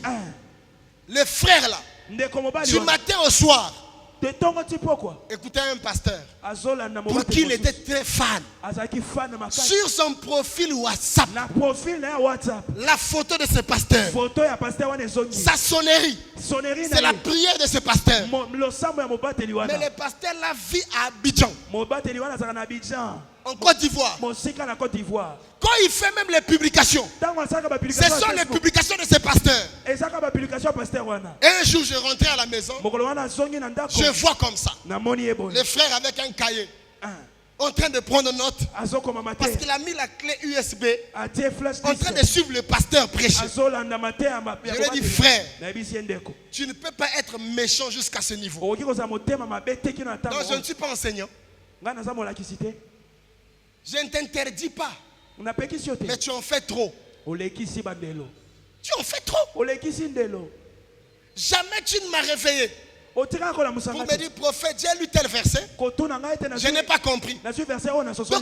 A: le frère là, du matin au soir, écoutez un pasteur pour qui il était très fan. Sur son profil WhatsApp, la photo de ce pasteur, sa sonnerie, c'est la prière de ce pasteur. Mais le pasteur la vit à Abidjan, en Côte d'Ivoire. Quand il fait même les publications, ce sont les publications de ce pasteur. Et un jour je rentrais à la maison, je vois comme ça le frère avec un cahier en train de prendre note parce qu'il a mis la clé USB en train de suivre le pasteur prêcher. Je lui ai dit, frère, tu ne peux pas être méchant jusqu'à ce niveau. Donc je ne suis pas enseignant. Je ne t'interdis pas, mais tu en fais trop. Tu en fais trop. Jamais tu ne m'as réveillé pour me dire, prophète, j'ai lu tel verset, je n'ai pas compris. Donc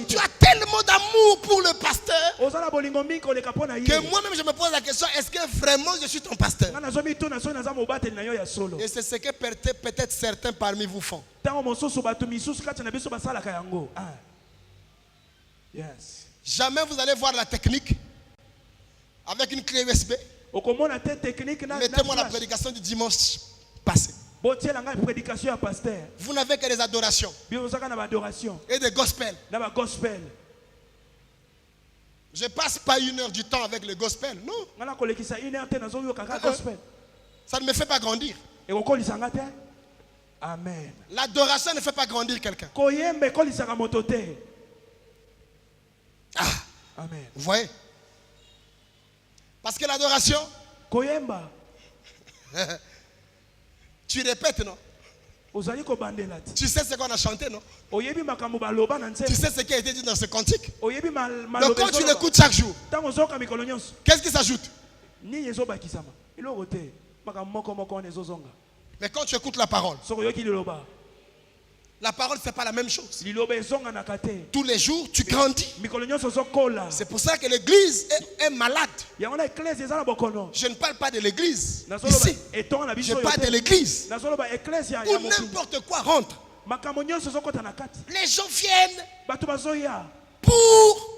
A: tu as tellement d'amour pour le pasteur que moi-même je me pose la question, est-ce que vraiment je suis ton pasteur? Et c'est ce que peut-être certains parmi vous font.
B: Yes.
A: Jamais vous allez voir la technique avec une clé USB. Mettez-moi la prédication du dimanche passé. Vous n'avez que des adorations et des gospels. Je passe pas 1 heure du temps avec le gospel. Non. Ça ne me fait pas grandir.
B: Amen.
A: L'adoration ne fait pas grandir quelqu'un.
B: Amen.
A: Vous voyez? Parce que l'adoration, tu répètes, non? Tu sais ce qu'on a chanté, non? Tu sais ce qui a été dit dans ce cantique? Donc quand tu l'écoutes chaque jour, qu'est-ce qui s'ajoute? Mais quand tu écoutes la parole, La parole, ce n'est pas la même chose.
B: liloba ezonganaka te.
A: Tous les jours, tu grandis.
B: Mikolo nyonso ozokola.
A: C'est pour ça que l'église est malade.
B: Yango na eklese eza na bokono.
A: Je ne parle pas de l'église
B: Nazoloba
A: ici.
B: etonga na
A: Je
B: biso
A: parle de
B: yote.
A: l'église
B: Nazoloba eklese ya
A: où
B: mokili.
A: n'importe quoi rentre.
B: Makambo nyonso ezokota na kati.
A: Les gens viennent
B: Bato bazoya.
A: pour...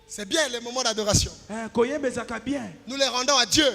A: C'est bien les moments d'adoration.
B: Koyembezaka bien.
A: Nous les rendons à Dieu.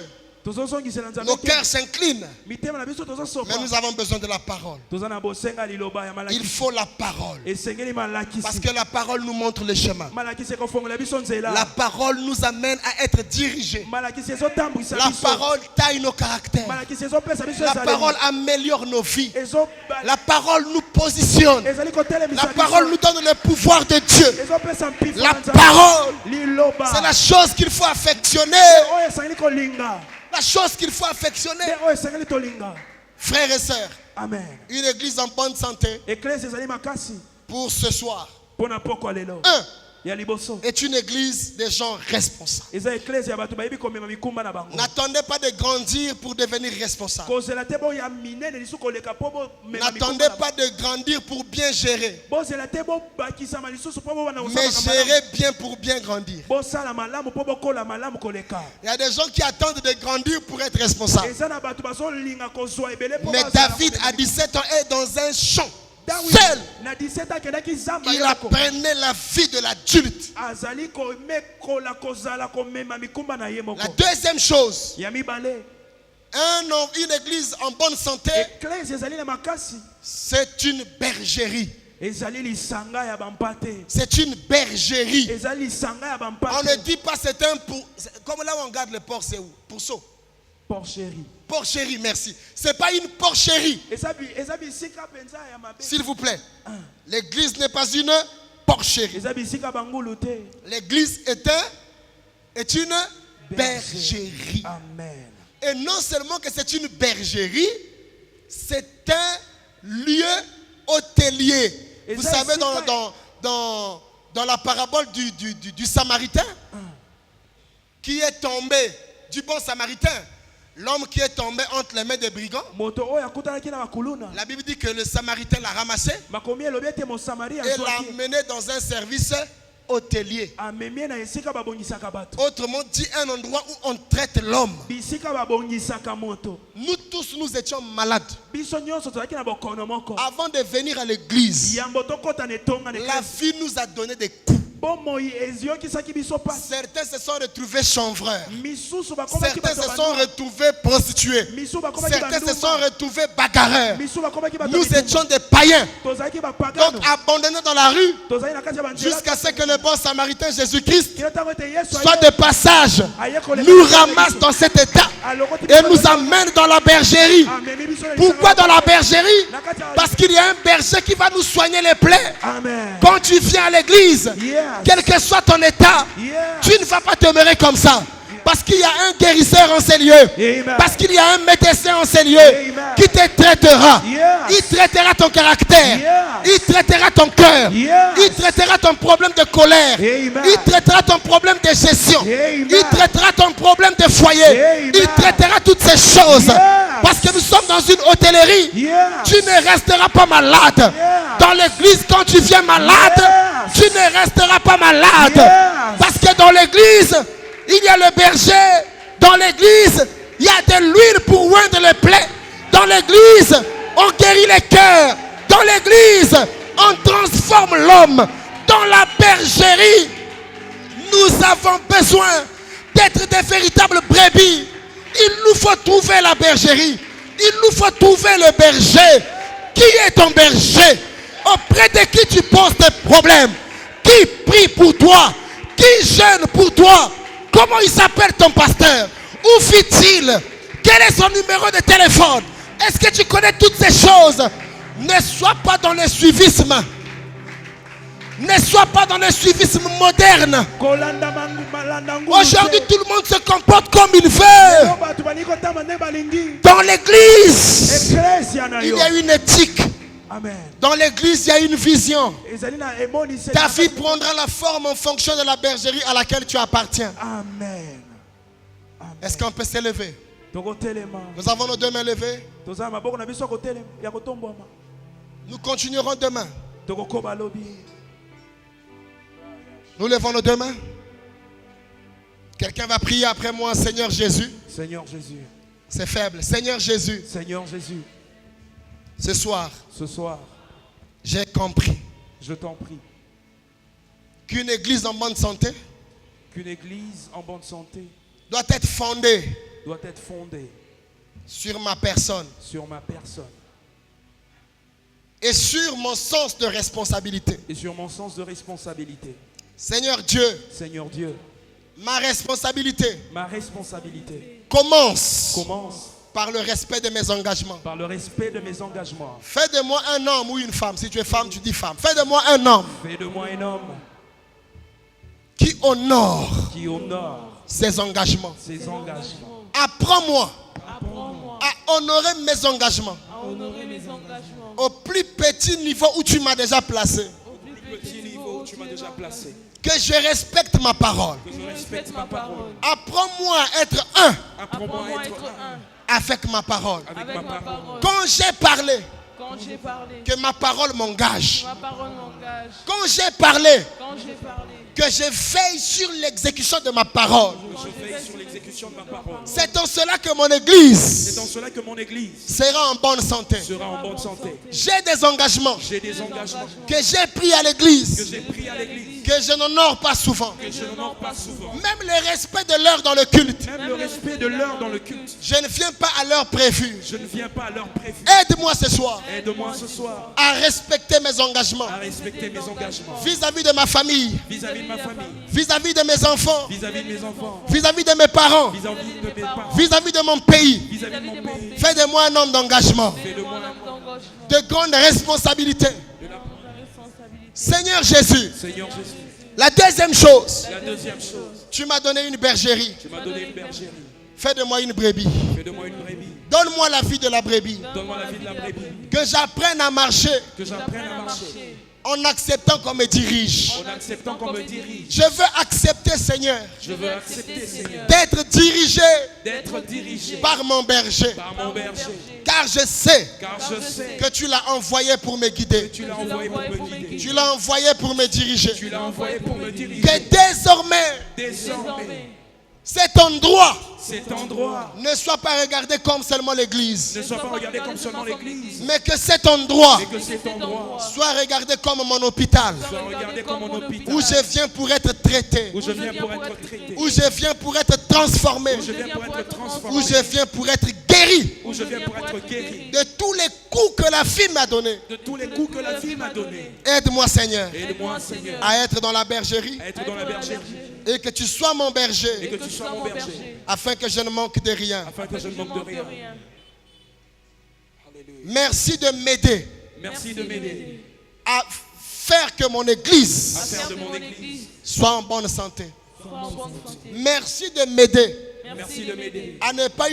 B: Tozozongisela nzambe.
A: Nos cœurs s'inclinent.
B: Mitema na biso tozosopa.
A: Mais nous avons besoin de la parole.
B: Tozana bosenga liloba ya malaki.
A: Il faut la parole.
B: Esengeli malaki.
A: Parce que la parole nous montre le chemin.
B: Malaki se kofongola biso nzela.
A: La parole nous amène à être dirigés.
B: Malaki se zotambwisa
A: La
B: biso.
A: parole taille nos caractères.
B: Malaki se zopesa biso
A: La
B: ezali.
A: parole améliore nos vies.
B: Ezo
A: La parole nous positionne.
B: ezali kotelemisa
A: La
B: biso.
A: parole nous donne le pouvoir de Dieu.
B: Ezopesa mpifa
A: La
B: na nzambe.
A: parole,
B: Liloba.
A: c'est la chose qu'il faut affectionner.
B: Oyo esengeli kolinga.
A: La chose qu'il faut affectionner.
B: Nde oyo esengeli tolinga.
A: Frères et sœurs,
B: Amen.
A: une église en bonne santé
B: Eklese ezali makasi.
A: pour ce soir.
B: Pona poko lelo.
A: Un,
B: Ya liboso.
A: est une église des gens responsables.
B: Eza eklese ya bato bayebi komema mikumba na bango.
A: N'attendez pas de grandir pour devenir responsable.
B: Kozela te bo ya minene lisu koleka po bo mema mikumba.
A: N'attendez pas de grandir pour bien gérer.
B: Bozela te bo bakisa malisusu po bo wana
A: Mais
B: osama
A: gérez bien pour bien grandir.
B: bosala malamu po bokola malamu koleka.
A: Il y a des gens qui attendent de grandir pour être responsables.
B: Eza na bato bazolinga kozwa ebele po
A: Mais
B: bazala
A: David,
B: komema
A: à 17 ans, est dans un champ.
B: David,
A: Seul.
B: na 17 akendaki zamba
A: Il
B: yako.
A: apprenait la vie de l'adulte.
B: Azali komekola kozala komema mikumba na ye moko.
A: La deuxième chose,
B: Ya mibale.
A: une église en bonne santé,
B: Eklese ezali na makasi.
A: c'est une bergerie.
B: Ezali lisanga ya bampate.
A: C'est une bergerie.
B: Ezali lisanga ya
A: On
B: bampate.
A: ne dit pas c'est un pour... Comme là où on garde le porc, c'est où? Pourceau.
B: Porcherie.
A: Porcherie, merci. C'est pas une porcherie,
B: Eza bisika penza ya mabe.
A: s'il vous plaît. L'église n'est pas une porcherie.
B: Eza bisika bangulu te.
A: L'église est une bergerie.
B: Amen.
A: Et non seulement que c'est une bergerie, c'est un lieu hôtelier.
B: Et
A: Vous
B: ça,
A: savez,
B: ici,
A: dans la parabole du Samaritain, qui est tombé, du bon Samaritain, l'homme qui est tombé entre les mains des brigands,
B: Moto oyo akutanaki na bakuluna.
A: la Bible dit que le Samaritain l'a ramassé
B: Makomi elobi ete mo Samaria
A: et l'a
B: azwaki.
A: mené dans un service hôtelier.
B: Amemie na esika babongisaka bato.
A: Autrement dit, un endroit où on traite l'homme.
B: Bisika babongisaka moto.
A: Nous tous, nous étions malades.
B: Biso nyonso tozalaki na bokono moko.
A: Avant de venir à l'église,
B: Yambo tokota na etonga na
A: la
B: eklesi.
A: vie nous a donné des coups.
B: Bomoi eziyokisaki biso pasi.
A: Certains se sont retrouvés chanvreurs.
B: Misusu bakomaki
A: Certains
B: bato
A: se
B: ya
A: sont
B: banduma.
A: retrouvés prostitués.
B: Misu bakomaki
A: Certains se sont
B: banduma.
A: retrouvés bagarreurs.
B: Misu bakomaki bato
A: Nous
B: ya bitumba.
A: étions des païens.
B: Tozalaki
A: Donc
B: bapagano.
A: abandonnés dans la rue
B: Tozali na kati ya banzela.
A: jusqu'à ce que le bon Samaritain Jésus-Christ
B: Kila ntango ete Yesu
A: soit de passage, nous ramasse dans cet état et nous amène dans la bergerie.
B: amemi biso na
A: Pourquoi dans la bergerie?
B: Na kati ya-
A: Parce qu'il y a un berger qui va nous soigner les plaies.
B: Amen.
A: Quand tu viens à l'église,
B: Yes.
A: quel que soit ton état,
B: Yes.
A: tu ne vas pas demeurer comme ça. Parce qu'il y a un guérisseur en ces lieux.
B: Amen.
A: Parce qu'il y a un médecin en ces lieux
B: Amen.
A: qui te traitera.
B: Yes.
A: Il traitera ton caractère.
B: Yes.
A: Il traitera ton cœur.
B: Yes.
A: Il traitera ton problème de colère.
B: Amen.
A: Il traitera ton problème de gestion.
B: Amen.
A: Il traitera ton problème de foyer.
B: Amen.
A: Il traitera toutes ces choses.
B: Yes.
A: Parce que nous sommes dans une hôtellerie.
B: Yes.
A: Tu ne resteras pas malade.
B: Yes.
A: Dans l'église, quand tu viens malade,
B: Yes.
A: tu ne resteras pas malade.
B: Yes.
A: Parce que dans l'église, il y a le berger. Dans l'église, il y a de l'huile pour oindre les plaies. Dans l'église, on guérit les cœurs. Dans l'église, on transforme l'homme. Dans la bergerie, nous avons besoin d'être des véritables brebis. Il nous faut trouver la bergerie. Il nous faut trouver le berger. Qui est ton berger? Auprès de qui tu poses tes problèmes? Qui prie pour toi? Qui jeûne pour toi? Comment il s'appelle ton pasteur? Où vit-il? Quel est son numéro de téléphone? Est-ce que tu connais toutes ces choses? Ne sois pas dans le suivisme. Ne sois pas dans le suivisme moderne.
B: Kolanda mangu malanda ngulu.
A: Aujourd'hui, tout le monde se comporte comme il veut.
B: Lelo bato bali kotamba nde balingi.
A: Dans l'église,
B: Eklesia na
A: il
B: yo.
A: y a une éthique.
B: Amen.
A: Dans l'église, il y a une vision.
B: Ezali na emoni se.
A: Ta vie prendra la forme en fonction de la bergerie à laquelle tu appartiens.
B: Amen.
A: Est-ce qu'on peut Nous continuerons demain.
B: tokokoba lobi.
A: Nous levons nos deux mains. Quelqu'un va prier après moi, Seigneur Jésus.
B: Seigneur Jésus.
A: C'est faible. Seigneur Jésus,
B: Seigneur Jésus.
A: ce soir,
B: Ce soir,
A: j'ai compris
B: je t'en prie
A: qu'une église en bonne santé
B: qu'une église en bonne santé
A: doit être fondée
B: doit être fondée
A: sur ma personne
B: sur ma personne
A: et sur mon sens de responsabilité.
B: et sur mon sens de responsabilité.
A: Seigneur Dieu,
B: Seigneur Dieu,
A: ma responsabilité
B: ma responsabilité
A: commence
B: commence
A: par le respect de mes engagements.
B: par le respect de mes engagements.
A: Fais de moi un homme ou une femme. Si tu es femme, tu dis femme. Fais de moi un homme
B: Fais de moi un homme
A: qui honore
B: qui honore
A: ses engagements.
B: ses engagements.
A: Apprends-moi
C: Apprends-moi
A: à honorer mes engagements
C: à honorer mes engagements
A: au plus petit niveau où tu m'as déjà placé.
C: au plus
B: Petit niveau où tu m'as déjà placé.
A: Que je respecte ma parole.
B: Que je respecte ma parole.
A: Apprends-moi à être un
B: Apprends-moi
C: Apprends-moi
B: à être un
A: avec ma parole.
B: avec ma parole.
A: Quand j'ai parlé,
C: Quand j'ai parlé,
A: que ma parole m'engage.
C: ma parole m'engage.
A: Quand j'ai parlé,
C: Quand j'ai parlé,
A: que je veille sur l'exécution de ma parole.
B: Je veille sur l'exécution de ma parole.
A: C'est en cela que mon
B: C'est
A: église
B: en cela que mon église
A: sera en bonne santé.
B: sera en bonne santé.
A: J'ai des engagements
B: J'ai des engagements
A: que j'ai pris à
B: que
A: l'église,
B: j'ai pris à l'église,
A: que je n'honore pas souvent.
B: que je n'honore pas souvent.
A: Même le respect de l'heure dans le culte.
B: Même le respect de l'heure dans le culte.
A: Je ne viens pas à l'heure prévue.
B: Je ne viens pas à l'heure prévue.
A: Aide-moi ce soir
B: Aide-moi ce soir
A: à respecter mes engagements
B: à respecter mes engagements
A: vis-à-vis de ma famille,
B: vis-à-vis de ma famille,
A: vis-à-vis de mes enfants,
B: vis-à-vis de mes enfants,
A: vis-à-vis de mes parents,
B: vis-à-vis de mes parents,
A: vis-à-vis de mon pays.
B: vis-à-vis de mon pays.
A: Fais de moi un homme d'engagement,
B: Fais de moi un homme
C: d'engagement,
A: de grande responsabilité.
B: de la
C: responsabilité.
A: Seigneur Jésus,
B: Seigneur Jésus.
A: la deuxième chose,
B: La deuxième chose,
A: tu m'as donné une bergerie.
B: tu m'as donné une bergerie.
A: Fais de moi une brebis.
B: Fais de moi une brebis.
A: Donne-moi la vie de la brebis.
B: Donne-moi la vie de la brebis.
A: Que j'apprenne à marcher
B: Que j'apprenne à marcher
A: en acceptant qu'on me dirige.
B: en acceptant qu'on me dirige.
A: Je veux accepter, Seigneur,
B: Je veux accepter, Seigneur,
A: d'être dirigé
B: d'être dirigé
A: par mon berger.
B: par mon berger.
A: Car je sais
B: Car je sais
A: que tu l'as envoyé pour me guider.
B: tu l'as envoyé pour me guider.
A: Tu l'as envoyé pour me diriger.
B: Tu l'as envoyé pour me diriger.
A: Que désormais,
B: Désormais,
A: cet endroit
B: cet endroit
A: ne soit pas regardé comme seulement l'église,
B: ne soit pas regardé comme seulement l'église,
A: mais que cet endroit
B: mais que cet endroit
A: soit regardé comme mon hôpital,
B: soit regardé comme un hôpital
A: où je viens pour être traité,
B: où je viens pour être traité,
A: où je viens pour être transformé,
B: où je viens pour être transformé,
A: où je viens pour être guéri
B: où je viens pour être guéri
A: de tous les coups que la vie m'a donnés.
B: de tous les coups que la vie m'a donnés.
A: Aide-moi, Seigneur,
B: Aide-moi, Seigneur,
A: à être dans la bergerie
B: à être dans la bergerie
A: et que tu sois mon
B: et
A: berger
B: que tu sois mon berger
A: afin que je ne manque de rien.
B: afin que je ne manque de rien.
A: Merci de m'aider
B: Merci de m'aider
A: à faire que mon église
B: à faire de mon église
A: soit en bonne santé.
C: Sois en bonne santé.
A: Merci de m'aider
B: Merci de m'aider
A: à ne pas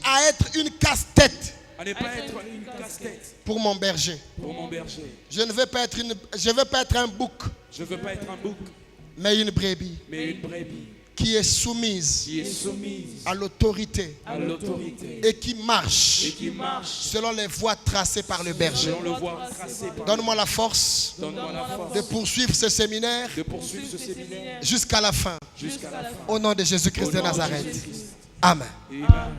A: à être une casse-tête
B: à ne pas être une casse-tête
A: pour mon berger.
B: pour mon berger.
A: Je ne veux pas être je veux pas être un bouc,
B: Je ne veux pas être un bouc,
A: mais une brebis
B: mais une brebis
A: qui est soumise
B: qui est soumise
A: à l'autorité
B: à l'autorité
A: et qui marche
B: et qui marche
A: selon les voies tracées par le berger.
B: selon le voie tracée par.
A: Donne-moi la force
B: Donne-moi la force
A: de poursuivre ce séminaire
B: de poursuivre ce séminaire
A: jusqu'à la fin.
B: jusqu'à la fin.
A: Au nom de Jésus-Christ de Nazareth. Amen.
B: Amen.